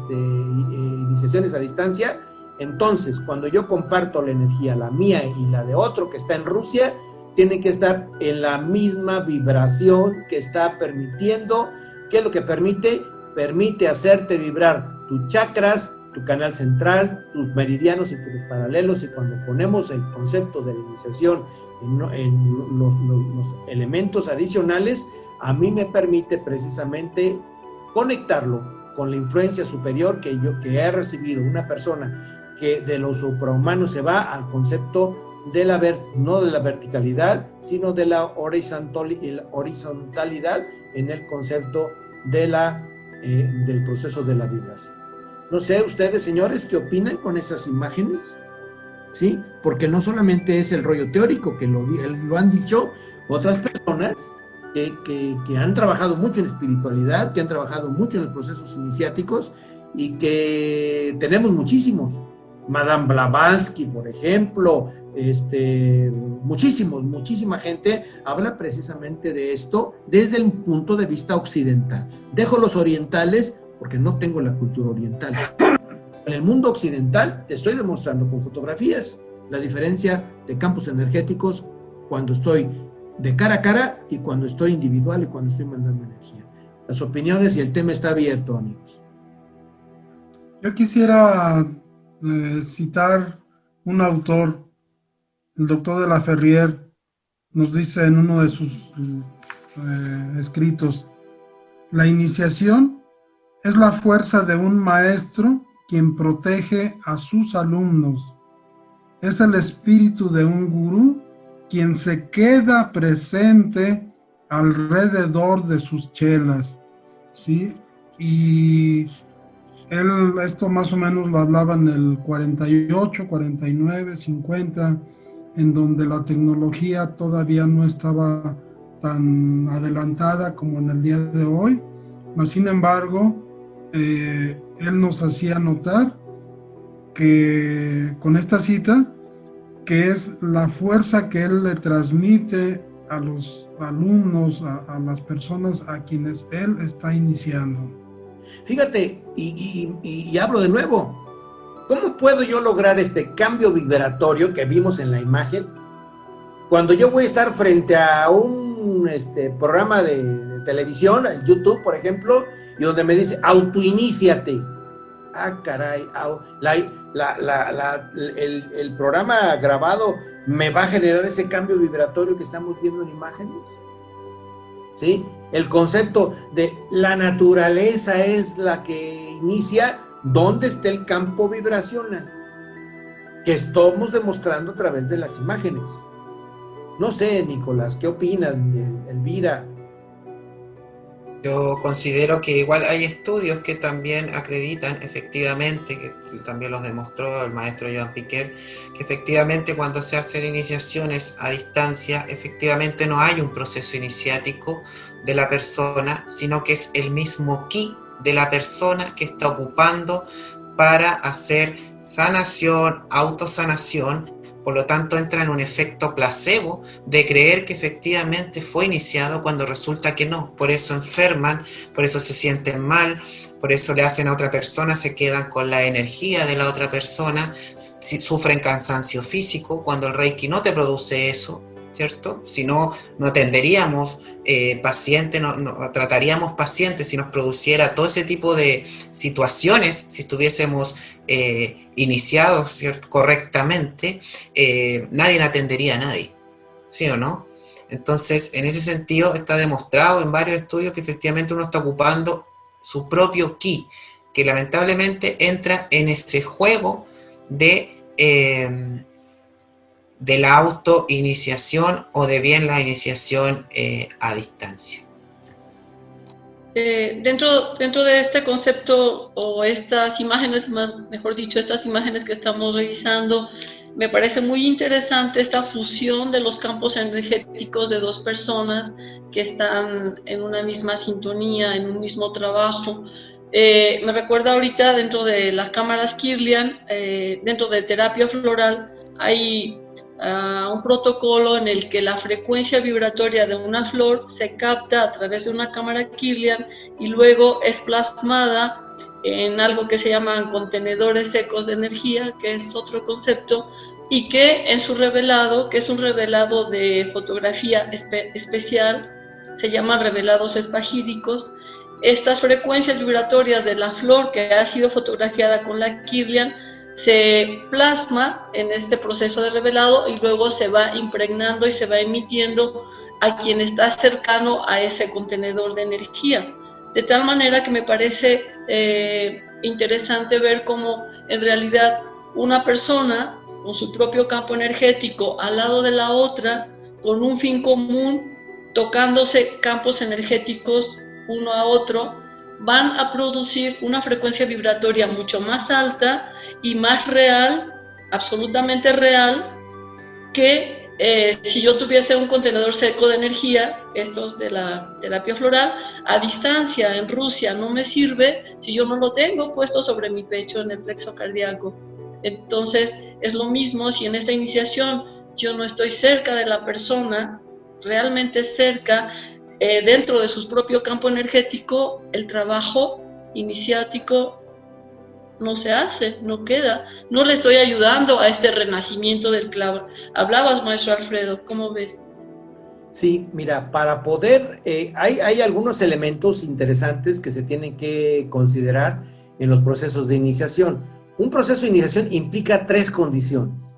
iniciaciones a distancia, entonces cuando yo comparto la energía, la mía y la de otro que está en Rusia, tienen que estar en la misma vibración que está permitiendo. ¿Qué es lo que permite? Permite hacerte vibrar tus chakras, tu canal central, tus meridianos y tus paralelos, y cuando ponemos el concepto de la iniciación en los elementos adicionales, a mí me permite precisamente conectarlo con la influencia superior que he recibido. Una persona que de lo suprahumano se va al concepto no de la verticalidad, sino de la horizontalidad en el concepto del proceso de la vibración. No sé, ustedes, señores, ¿qué opinan con esas imágenes? ¿Sí? Porque no solamente es el rollo teórico, que lo han dicho otras personas que han trabajado mucho en espiritualidad, que han trabajado mucho en los procesos iniciáticos, y que tenemos muchísimos. Madame Blavatsky, por ejemplo, muchísima gente habla precisamente de esto desde el punto de vista occidental. Dejo los orientales porque no tengo la cultura oriental. En el mundo occidental te estoy demostrando con fotografías la diferencia de campos energéticos cuando estoy de cara a cara y cuando estoy individual y cuando estoy mandando energía. Las opiniones y el tema está abierto, amigos. Yo quisiera citar un autor, el doctor de la Ferrier, nos dice en uno de sus escritos: la iniciación es la fuerza de un maestro quien protege a sus alumnos. Es el espíritu de un gurú quien se queda presente alrededor de sus chelas, ¿sí? Y él esto más o menos lo hablaba en el 48, 49, 50, en donde la tecnología todavía no estaba tan adelantada como en el día de hoy. Mas, sin embargo, él nos hacía notar que con esta cita, que es la fuerza que él le transmite a los alumnos, a las personas a quienes él está iniciando. Fíjate, y hablo de nuevo, ¿cómo puedo yo lograr este cambio vibratorio que vimos en la imagen cuando yo voy a estar frente a un programa de televisión, el YouTube, por ejemplo, y donde me dice, autoiníciate? Ah, caray, el programa grabado me va a generar ese cambio vibratorio que estamos viendo en imágenes, ¿sí? El concepto de la naturaleza es la que inicia, ¿dónde está el campo vibracional? Que estamos demostrando a través de las imágenes. No sé, Nicolás, ¿qué opinas, Elvira? Yo considero que igual hay estudios que también acreditan efectivamente, que también los demostró el maestro Joan Piquer, que efectivamente cuando se hacen iniciaciones a distancia, efectivamente no hay un proceso iniciático de la persona, sino que es el mismo ki de la persona que está ocupando para hacer sanación, autosanación. Por lo tanto, entra en un efecto placebo de creer que efectivamente fue iniciado cuando resulta que no. Por eso enferman, por eso se sienten mal, por eso le hacen a otra persona, se quedan con la energía de la otra persona, sufren cansancio físico cuando el Reiki no te produce eso, ¿cierto? Si no, no atenderíamos pacientes, no trataríamos pacientes si nos produciera todo ese tipo de situaciones, si estuviésemos iniciados, ¿cierto? Correctamente, nadie atendería a nadie, ¿sí o no? Entonces, en ese sentido, está demostrado en varios estudios que efectivamente uno está ocupando su propio ki, que lamentablemente entra en ese juego de la autoiniciación o de bien la iniciación a distancia. Dentro de este concepto o estas imágenes, mejor dicho, estas imágenes que estamos revisando, me parece muy interesante esta fusión de los campos energéticos de dos personas que están en una misma sintonía, en un mismo trabajo. Me recuerda ahorita dentro de las cámaras Kirlian, dentro de terapia floral, hay un protocolo en el que la frecuencia vibratoria de una flor se capta a través de una cámara Kirlian y luego es plasmada en algo que se llaman contenedores secos de energía, que es otro concepto, y que en su revelado, que es un revelado de fotografía especial, se llaman revelados espagíricos. Estas frecuencias vibratorias de la flor que ha sido fotografiada con la Kirlian se plasma en este proceso de revelado y luego se va impregnando y se va emitiendo a quien está cercano a ese contenedor de energía. De tal manera que me parece interesante ver cómo en realidad una persona con su propio campo energético al lado de la otra, con un fin común, tocándose campos energéticos uno a otro, van a producir una frecuencia vibratoria mucho más alta y más real, absolutamente real, que si yo tuviese un contenedor seco de energía, estos de la terapia floral, a distancia en Rusia no me sirve si yo no lo tengo puesto sobre mi pecho en el plexo cardíaco. Entonces es lo mismo si en esta iniciación yo no estoy cerca de la persona, realmente cerca, dentro de su propio campo energético, el trabajo iniciático no se hace, no queda. No le estoy ayudando a este renacimiento del clavo. Hablabas, maestro Alfredo, ¿cómo ves? Sí, mira, para poder, hay algunos elementos interesantes que se tienen que considerar en los procesos de iniciación. Un proceso de iniciación implica 3 condiciones: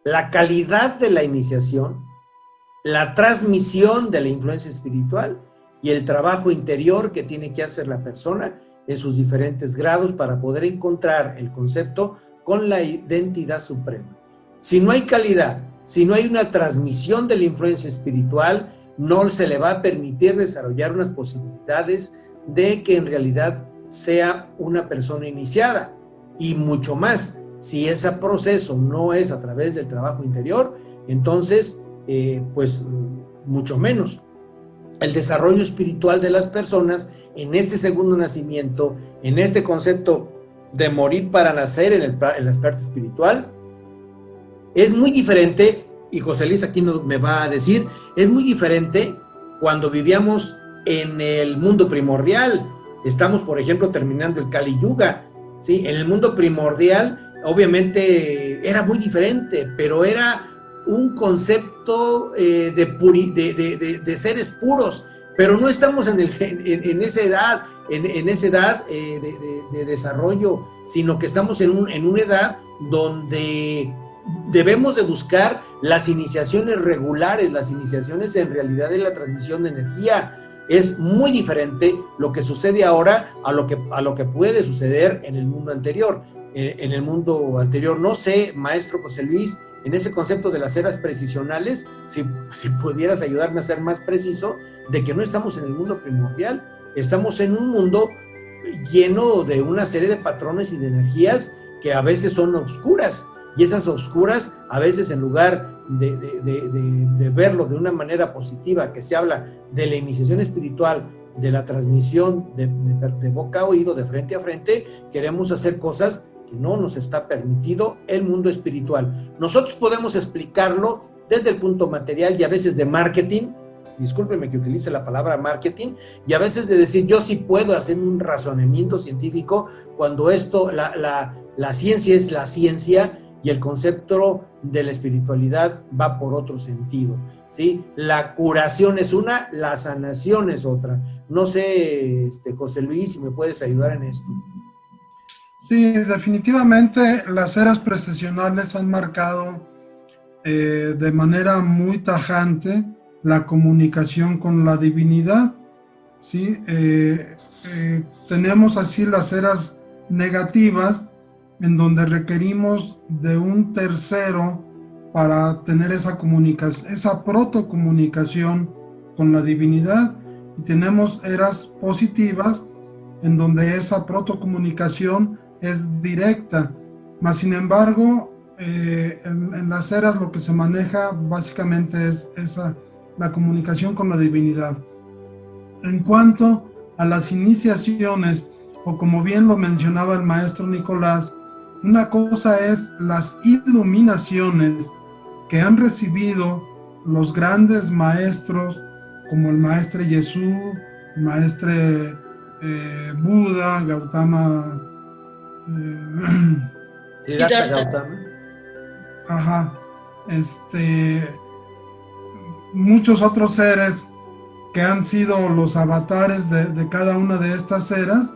la calidad de la iniciación, la transmisión de la influencia espiritual y el trabajo interior que tiene que hacer la persona en sus diferentes grados para poder encontrar el concepto con la identidad suprema. Si no hay calidad, si no hay una transmisión de la influencia espiritual, no se le va a permitir desarrollar unas posibilidades de que en realidad sea una persona iniciada. Y mucho más, si ese proceso no es a través del trabajo interior, entonces, pues mucho menos. El desarrollo espiritual de las personas en este segundo nacimiento, en este concepto de morir para nacer en el aspecto espiritual, es muy diferente, y José Luis aquí me va a decir, es muy diferente cuando vivíamos en el mundo primordial. Estamos, por ejemplo, terminando el Kali Yuga, ¿sí? En el mundo primordial, obviamente, era muy diferente, pero era un concepto de seres puros, pero no estamos en esa edad, de desarrollo, sino que estamos en una edad donde debemos de buscar las iniciaciones regulares, las iniciaciones en realidad de la transmisión de energía. Es muy diferente lo que sucede ahora a lo que puede suceder en el mundo anterior. En el mundo anterior, no sé, maestro José Luis, en ese concepto de las eras precisionales, si pudieras ayudarme a ser más preciso, de que no estamos en el mundo primordial, estamos en un mundo lleno de una serie de patrones y de energías que a veces son oscuras, y esas oscuras, a veces en lugar de verlo de una manera positiva, que se habla de la iniciación espiritual, de la transmisión de boca a oído, de frente a frente, queremos hacer cosas que no nos está permitido el mundo espiritual. Nosotros podemos explicarlo desde el punto material y a veces de marketing, discúlpeme que utilice la palabra marketing, y a veces de decir yo sí puedo hacer un razonamiento científico cuando esto, la ciencia es la ciencia y el concepto de la espiritualidad va por otro sentido, ¿sí? La curación es una, la sanación es otra. No sé, José Luis, si me puedes ayudar en esto. Sí, definitivamente las eras precesionales han marcado de manera muy tajante la comunicación con la divinidad, ¿sí? Tenemos así las eras negativas, en donde requerimos de un tercero para tener esa comunicación, esa protocomunicación con la divinidad, y tenemos eras positivas, en donde esa protocomunicación es directa, mas sin embargo, en las eras lo que se maneja básicamente es la comunicación con la divinidad. En cuanto a las iniciaciones, o como bien lo mencionaba el maestro Nicolás, una cosa es las iluminaciones que han recibido los grandes maestros, como el maestre Jesús, el maestre Buda, Gautama, Gautama. Ajá, muchos otros seres que han sido los avatares de cada una de estas eras.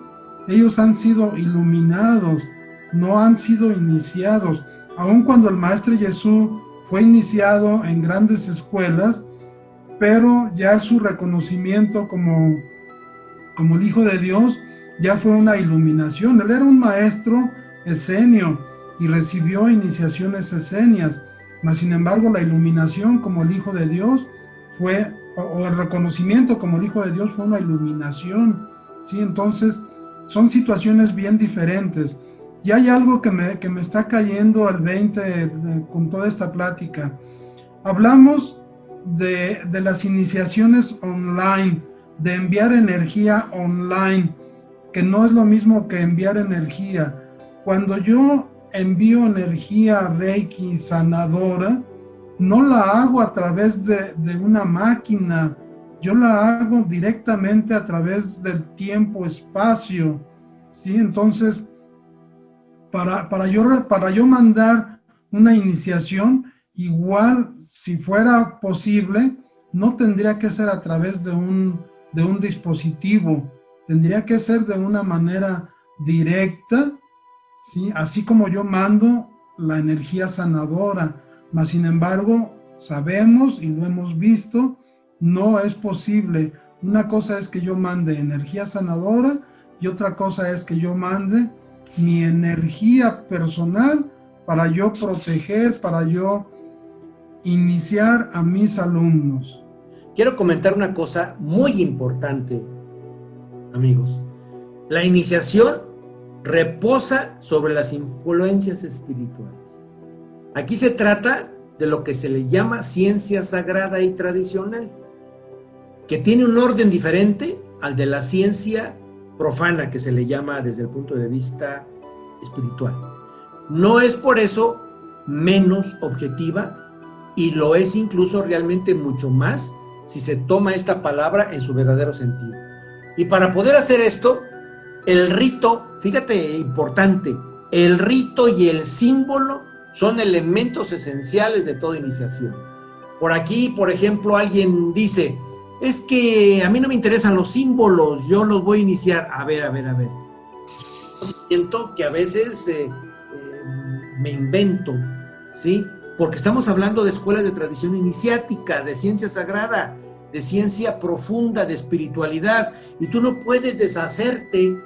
Ellos han sido iluminados, no han sido iniciados. Aun cuando el maestro Jesús fue iniciado en grandes escuelas, pero ya su reconocimiento como el Hijo de Dios ya fue una iluminación. Él era un maestro esenio y recibió iniciaciones esenias, mas sin embargo la iluminación como el Hijo de Dios fue, o el reconocimiento como el Hijo de Dios fue una iluminación, ¿sí? Entonces son situaciones bien diferentes. Y hay algo que me está cayendo al 20 con toda esta plática. Hablamos de las iniciaciones online, de enviar energía online, que no es lo mismo que enviar energía. Cuando yo envío energía Reiki sanadora, no la hago a través de una máquina, yo la hago directamente a través del tiempo-espacio, ¿sí? Entonces, para yo mandar una iniciación, igual, si fuera posible, no tendría que ser a través de un dispositivo, tendría que ser de una manera directa, ¿sí? Así como yo mando la energía sanadora, mas sin embargo, sabemos y lo hemos visto, no es posible. Una cosa es que yo mande energía sanadora y otra cosa es que yo mande mi energía personal para yo proteger, para yo iniciar a mis alumnos. Quiero comentar una cosa muy importante, amigos. La iniciación reposa sobre las influencias espirituales. Aquí se trata de lo que se le llama ciencia sagrada y tradicional, que tiene un orden diferente al de la ciencia profana, que se le llama desde el punto de vista espiritual. No es por eso menos objetiva, y lo es incluso realmente mucho más si se toma esta palabra en su verdadero sentido. Y para poder hacer esto, el rito, fíjate, importante, el rito y el símbolo son elementos esenciales de toda iniciación. Por aquí, por ejemplo, alguien dice, es que a mí no me interesan los símbolos, yo los voy a iniciar. A ver. Siento que a veces me invento, ¿sí? Porque estamos hablando de escuelas de tradición iniciática, de ciencia sagrada, de ciencia profunda, de espiritualidad, y tú no puedes deshacerte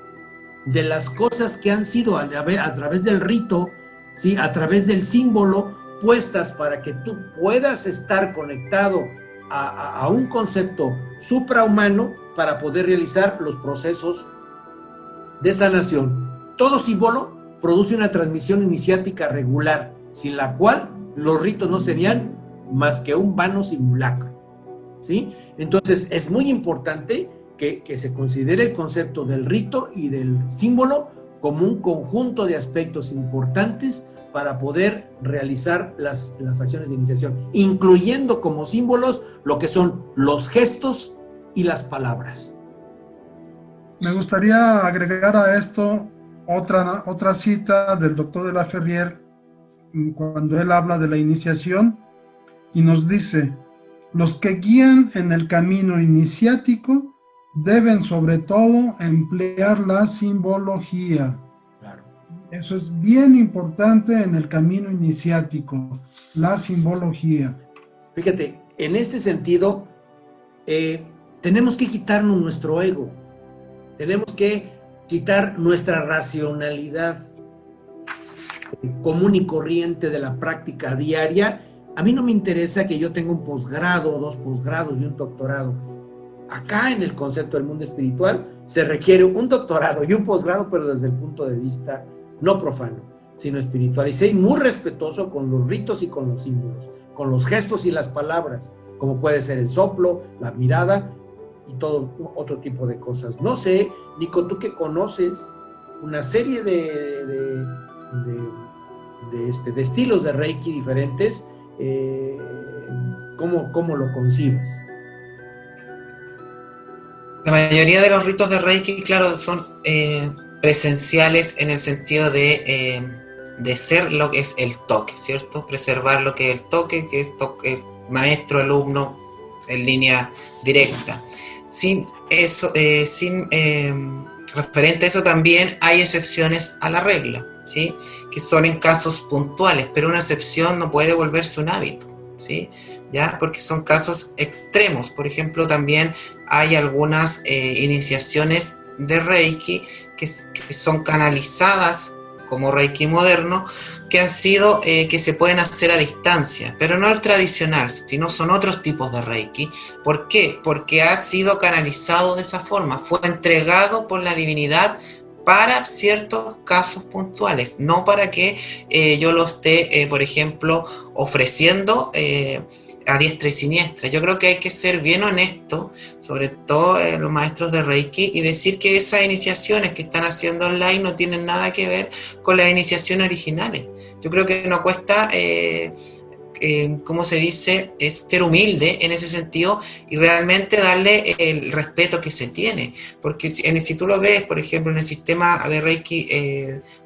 de las cosas que han sido a través del rito, ¿sí? A través del símbolo, puestas para que tú puedas estar conectado a un concepto suprahumano para poder realizar los procesos de sanación. Todo símbolo produce una transmisión iniciática regular, sin la cual los ritos no serían más que un vano simulacro, ¿sí? Entonces es muy importante que se considere el concepto del rito y del símbolo como un conjunto de aspectos importantes para poder realizar las acciones de iniciación, incluyendo como símbolos lo que son los gestos y las palabras. Me gustaría agregar a esto otra cita del doctor de la Ferrier, cuando él habla de la iniciación, y nos dice: los que guían en el camino iniciático deben sobre todo emplear la simbología. Claro. Eso es bien importante en el camino iniciático, la simbología. Fíjate, en este sentido, tenemos que quitarnos nuestro ego, tenemos que quitar nuestra racionalidad común y corriente de la práctica diaria. A mí no me interesa que yo tenga un posgrado, 2 posgrados y un doctorado. Acá en el concepto del mundo espiritual se requiere un doctorado y un posgrado, pero desde el punto de vista no profano, sino espiritual. Y ser muy respetuoso con los ritos y con los símbolos, con los gestos y las palabras, como puede ser el soplo, la mirada y todo otro tipo de cosas. No sé, Nico, tú que conoces una serie de estilos de Reiki diferentes, ¿cómo lo concibes? La mayoría de los ritos de Reiki, claro, son presenciales en el sentido de ser lo que es el toque, ¿cierto? Preservar lo que es el toque, que es toque maestro-alumno en línea directa. Sin eso, referente a eso también hay excepciones a la regla, ¿sí? Que son en casos puntuales, pero una excepción no puede volverse un hábito, ¿sí? ¿Ya? Porque son casos extremos. Por ejemplo, también hay algunas iniciaciones de Reiki que son canalizadas como Reiki moderno, que han sido, que se pueden hacer a distancia, pero no el tradicional, sino son otros tipos de Reiki. ¿Por qué? Porque ha sido canalizado de esa forma, fue entregado por la divinidad para ciertos casos puntuales, no para que yo lo esté, por ejemplo, ofreciendo a diestra y siniestra. Yo creo que hay que ser bien honesto, sobre todo los maestros de Reiki, y decir que esas iniciaciones que están haciendo online no tienen nada que ver con las iniciaciones originales. Yo creo que no cuesta, ¿cómo se dice?, es ser humilde en ese sentido y realmente darle el respeto que se tiene. Porque si tú lo ves, por ejemplo, en el sistema de Reiki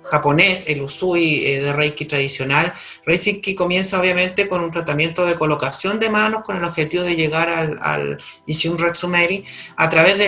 japonés, el Usui de Reiki tradicional, Reiki comienza obviamente con un tratamiento de colocación de manos con el objetivo de llegar al Ishin Ratsumeri a través de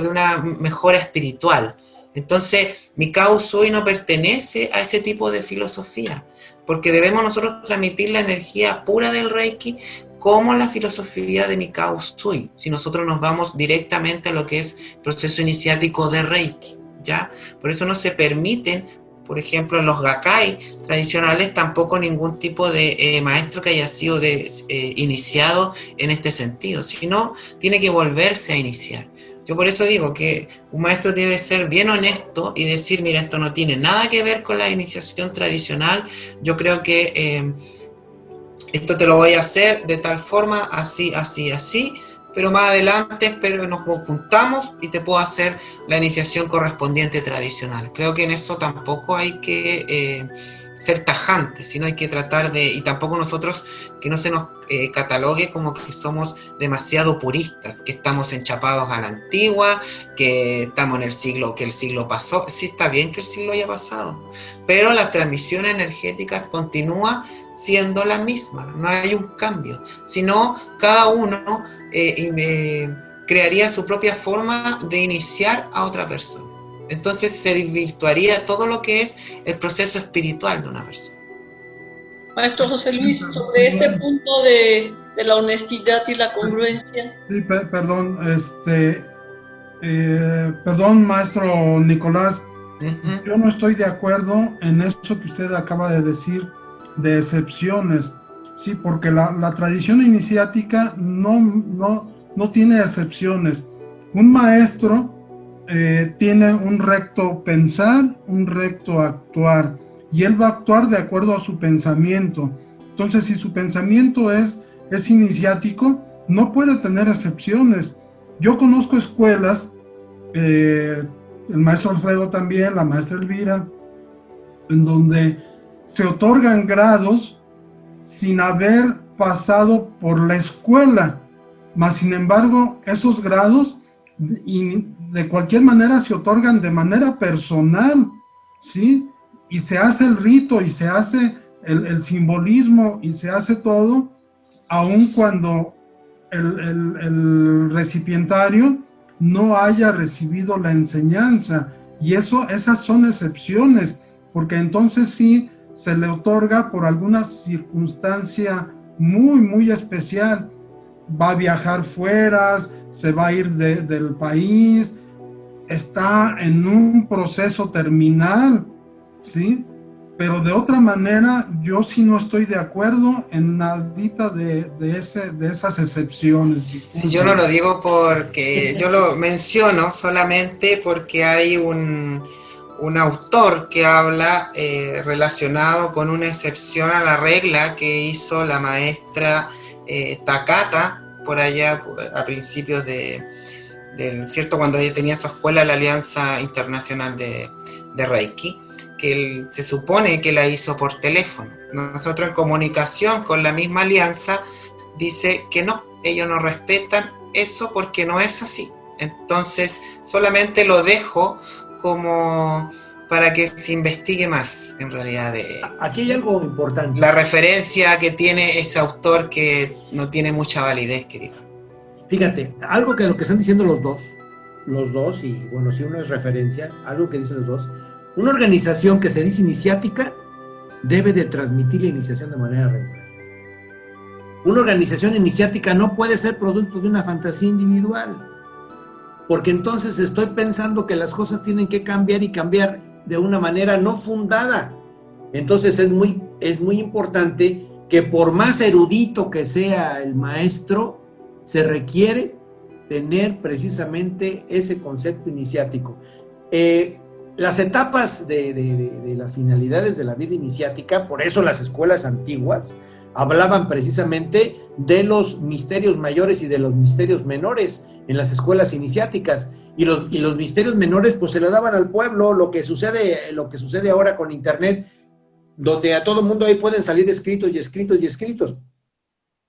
una mejora espiritual. Entonces, Mikao Usui no pertenece a ese tipo de filosofía. porque debemos nosotros transmitir la energía pura del Reiki como la filosofía de Mikao Usui, si nosotros nos vamos directamente a lo que es proceso iniciático de Reiki, ¿ya? Por eso no se permiten, por ejemplo, en los Gakkai tradicionales, tampoco ningún tipo de maestro que haya sido iniciado en este sentido, sino tiene que volverse a iniciar. Yo por eso digo que un maestro debe ser bien honesto y decir, mira, esto no tiene nada que ver con la iniciación tradicional, yo creo que esto te lo voy a hacer de tal forma, así, así, así, pero más adelante espero nos juntamos y te puedo hacer la iniciación correspondiente tradicional. Creo que en eso tampoco hay que ser tajantes, sino hay que tratar de, y tampoco nosotros que no se nos catalogue como que somos demasiado puristas, que estamos enchapados a la antigua, que estamos en el siglo, que el siglo pasó. Sí, está bien que el siglo haya pasado, pero la transmisión energética continúa siendo la misma, no hay un cambio, sino cada uno crearía su propia forma de iniciar a otra persona. Entonces se desvirtuaría todo lo que es el proceso espiritual de una persona. Maestro José Luis, sobre este punto de la honestidad y la congruencia. Sí, perdón, perdón, maestro Nicolás, yo no estoy de acuerdo en eso que usted acaba de decir de excepciones, sí, porque la tradición iniciática no tiene excepciones. Un maestro tiene un recto pensar, un recto actuar, y él va a actuar de acuerdo a su pensamiento. Entonces, si su pensamiento es iniciático, no puede tener excepciones. Yo conozco escuelas, el maestro Alfredo también, la maestra Elvira, en donde se otorgan grados sin haber pasado por la escuela, mas sin embargo esos grados de cualquier manera se otorgan de manera personal, ¿sí? Y se hace el rito y se hace el simbolismo y se hace todo, aun cuando el recipientario no haya recibido la enseñanza. Y esas son excepciones, porque entonces sí se le otorga por alguna circunstancia muy, muy especial. Va a viajar fuera, se va a ir del país, está en un proceso terminal, ¿sí? Pero de otra manera, yo sí no estoy de acuerdo en nadita de esas excepciones. Sí, yo no lo digo porque yo lo menciono solamente porque hay un autor que habla relacionado con una excepción a la regla que hizo la maestra Takata por allá a principios del cierto, cuando ella tenía su escuela, la Alianza Internacional de Reiki, que se supone que la hizo por teléfono. Nosotros en comunicación con la misma alianza dice que no, ellos no respetan eso porque no es así. Entonces solamente lo dejo como para que se investigue más, en realidad. Aquí hay algo importante. La referencia que tiene ese autor que no tiene mucha validez, que diga. Fíjate, algo que lo que están diciendo los dos, y bueno, si uno es referencia, algo que dicen los dos, una organización que se dice iniciática debe de transmitir la iniciación de manera regular. Una organización iniciática no puede ser producto de una fantasía individual, porque entonces estoy pensando que las cosas tienen que cambiar y cambiar de una manera no fundada. Entonces es muy importante que por más erudito que sea el maestro, se requiere tener precisamente ese concepto iniciático. Las etapas de las finalidades de la vida iniciática, por eso las escuelas antiguas hablaban precisamente de los misterios mayores y de los misterios menores en las escuelas iniciáticas, y los misterios menores pues se lo daban al pueblo. Lo que sucede ahora con internet, donde a todo mundo ahí pueden salir escritos y escritos y escritos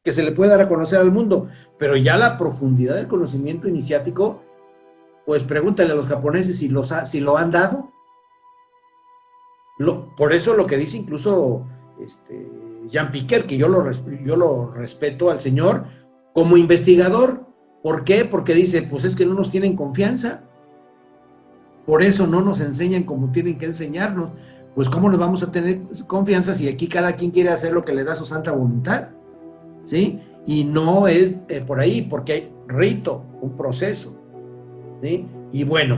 que se le puede dar a conocer al mundo, pero ya la profundidad del conocimiento iniciático, pues pregúntale a los japoneses si lo han dado. Por eso lo que dice incluso Jean Piquer, que yo lo respeto al señor como investigador. ¿Por qué? Porque dice, pues es que no nos tienen confianza, por eso no nos enseñan como tienen que enseñarnos, pues ¿cómo nos vamos a tener confianza si aquí cada quien quiere hacer lo que le da su santa voluntad? ¿Sí? Y no es por ahí, porque hay rito, un proceso, ¿sí? Y bueno,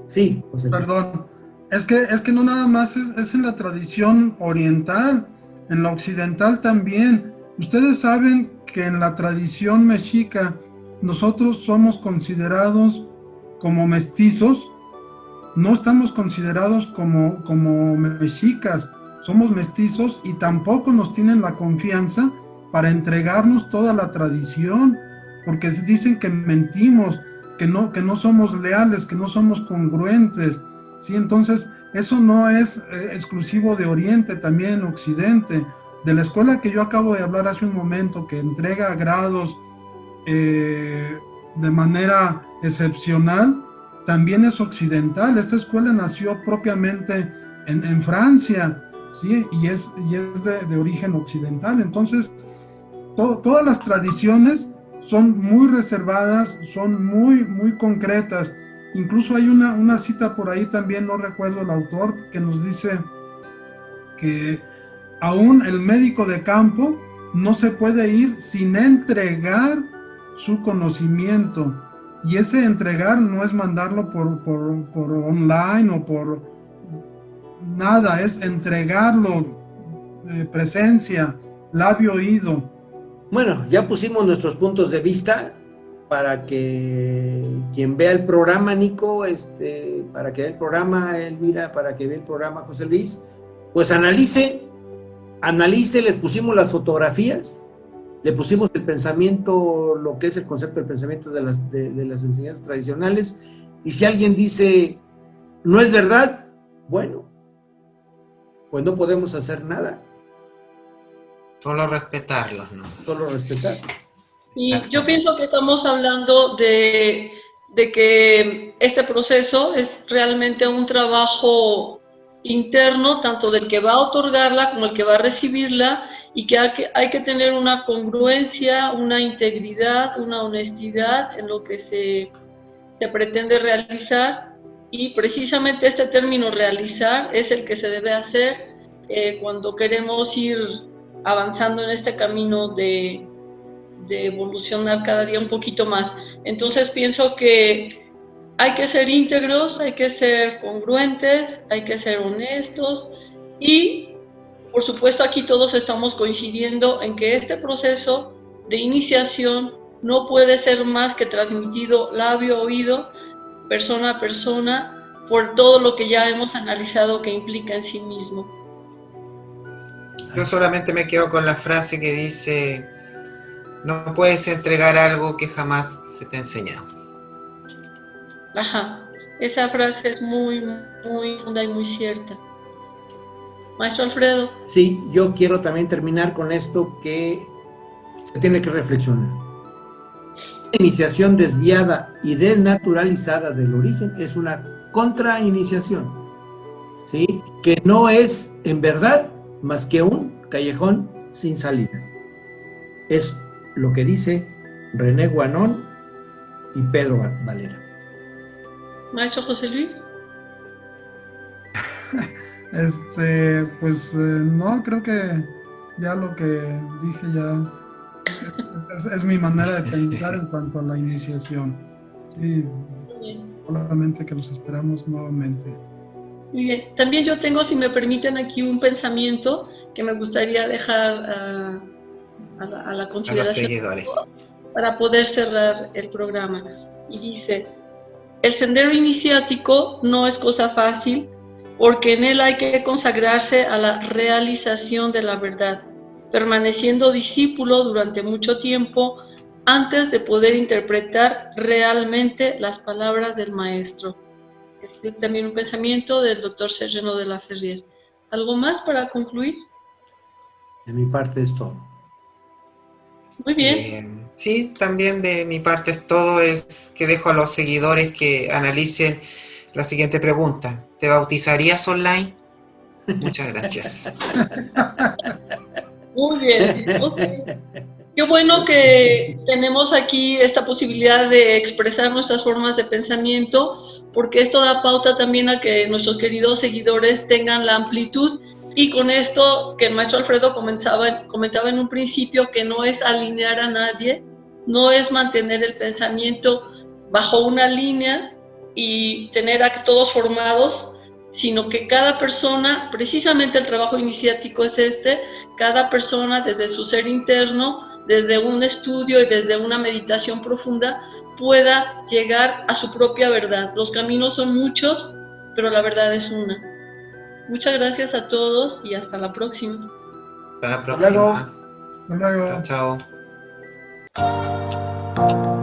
sí, José. Perdón, es que no nada más es en la tradición oriental, en la occidental también. Ustedes saben que en la tradición mexica nosotros somos considerados como mestizos, no estamos considerados como mexicas, somos mestizos y tampoco nos tienen la confianza para entregarnos toda la tradición, porque dicen que mentimos, que no somos leales, que no somos congruentes, ¿sí? Entonces, eso no es exclusivo de Oriente, también en Occidente. De la escuela que yo acabo de hablar hace un momento, que entrega grados de manera excepcional, también es occidental. Esta escuela nació propiamente en Francia, ¿sí? Y es de origen occidental. Entonces, todas las tradiciones son muy reservadas, son muy concretas. Incluso hay una cita por ahí también, no recuerdo el autor, que nos dice que aún el médico de campo no se puede ir sin entregar su conocimiento. Y ese entregar no es mandarlo por online o por nada, es entregarlo, presencia, labio, oído. Bueno, ya pusimos nuestros puntos de vista para que quien vea el programa, Nico, para que vea el programa, Elvira, para que vea el programa, José Luis, pues analice, les pusimos las fotografías, le pusimos el pensamiento, lo que es el concepto del pensamiento de las enseñanzas tradicionales, y si alguien dice, no es verdad, bueno, pues no podemos hacer nada. Solo respetarlos, ¿no? Solo respetar. Y yo pienso que estamos hablando de que este proceso es realmente un trabajo interno, tanto del que va a otorgarla como el que va a recibirla, y que hay que tener una congruencia, una integridad, una honestidad en lo que se pretende realizar, y precisamente este término realizar es el que se debe hacer cuando queremos ir avanzando en este camino de evolucionar cada día un poquito más. Entonces pienso que hay que ser íntegros, hay que ser congruentes, hay que ser honestos, y por supuesto aquí todos estamos coincidiendo en que este proceso de iniciación no puede ser más que transmitido labio a oído, persona a persona, por todo lo que ya hemos analizado que implica en sí mismo. Yo solamente me quedo con la frase que dice: no puedes entregar algo que jamás se te ha enseñado. Ajá, esa frase es muy profunda y muy cierta. Maestro Alfredo. Sí, yo quiero también terminar con esto que se tiene que reflexionar. La iniciación desviada y desnaturalizada del origen es una contrainiciación, ¿sí? Que no es en verdad más que un callejón sin salida. Es lo que dice René Guanón y Pedro Valera. Maestro José Luis. Pues no, creo que ya lo que dije ya es mi manera de pensar en cuanto a la iniciación. Sí, solamente que los esperamos nuevamente. Muy bien. También yo tengo, si me permiten, aquí un pensamiento que me gustaría dejar a la consideración a los seguidores para poder cerrar el programa. Y dice: el sendero iniciático no es cosa fácil, porque en él hay que consagrarse a la realización de la verdad, permaneciendo discípulo durante mucho tiempo antes de poder interpretar realmente las palabras del maestro. Es también un pensamiento del doctor Sergeno de la Ferrier. ¿Algo más para concluir? De mi parte es todo. Muy bien. Sí, también de mi parte es todo. Es que dejo a los seguidores que analicen la siguiente pregunta. ¿Te bautizarías online? Muchas gracias. Muy bien. Okay. Qué bueno que tenemos aquí esta posibilidad de expresar nuestras formas de pensamiento, porque esto da pauta también a que nuestros queridos seguidores tengan la amplitud. Y con esto que el maestro Alfredo comentaba en un principio, que no es alinear a nadie, no es mantener el pensamiento bajo una línea y tener a todos formados, sino que cada persona, precisamente el trabajo iniciático es cada persona desde su ser interno, desde un estudio y desde una meditación profunda, pueda llegar a su propia verdad. Los caminos son muchos, pero la verdad es una. Muchas gracias a todos y hasta la próxima. Hasta la próxima. Hasta luego. Chao, chao.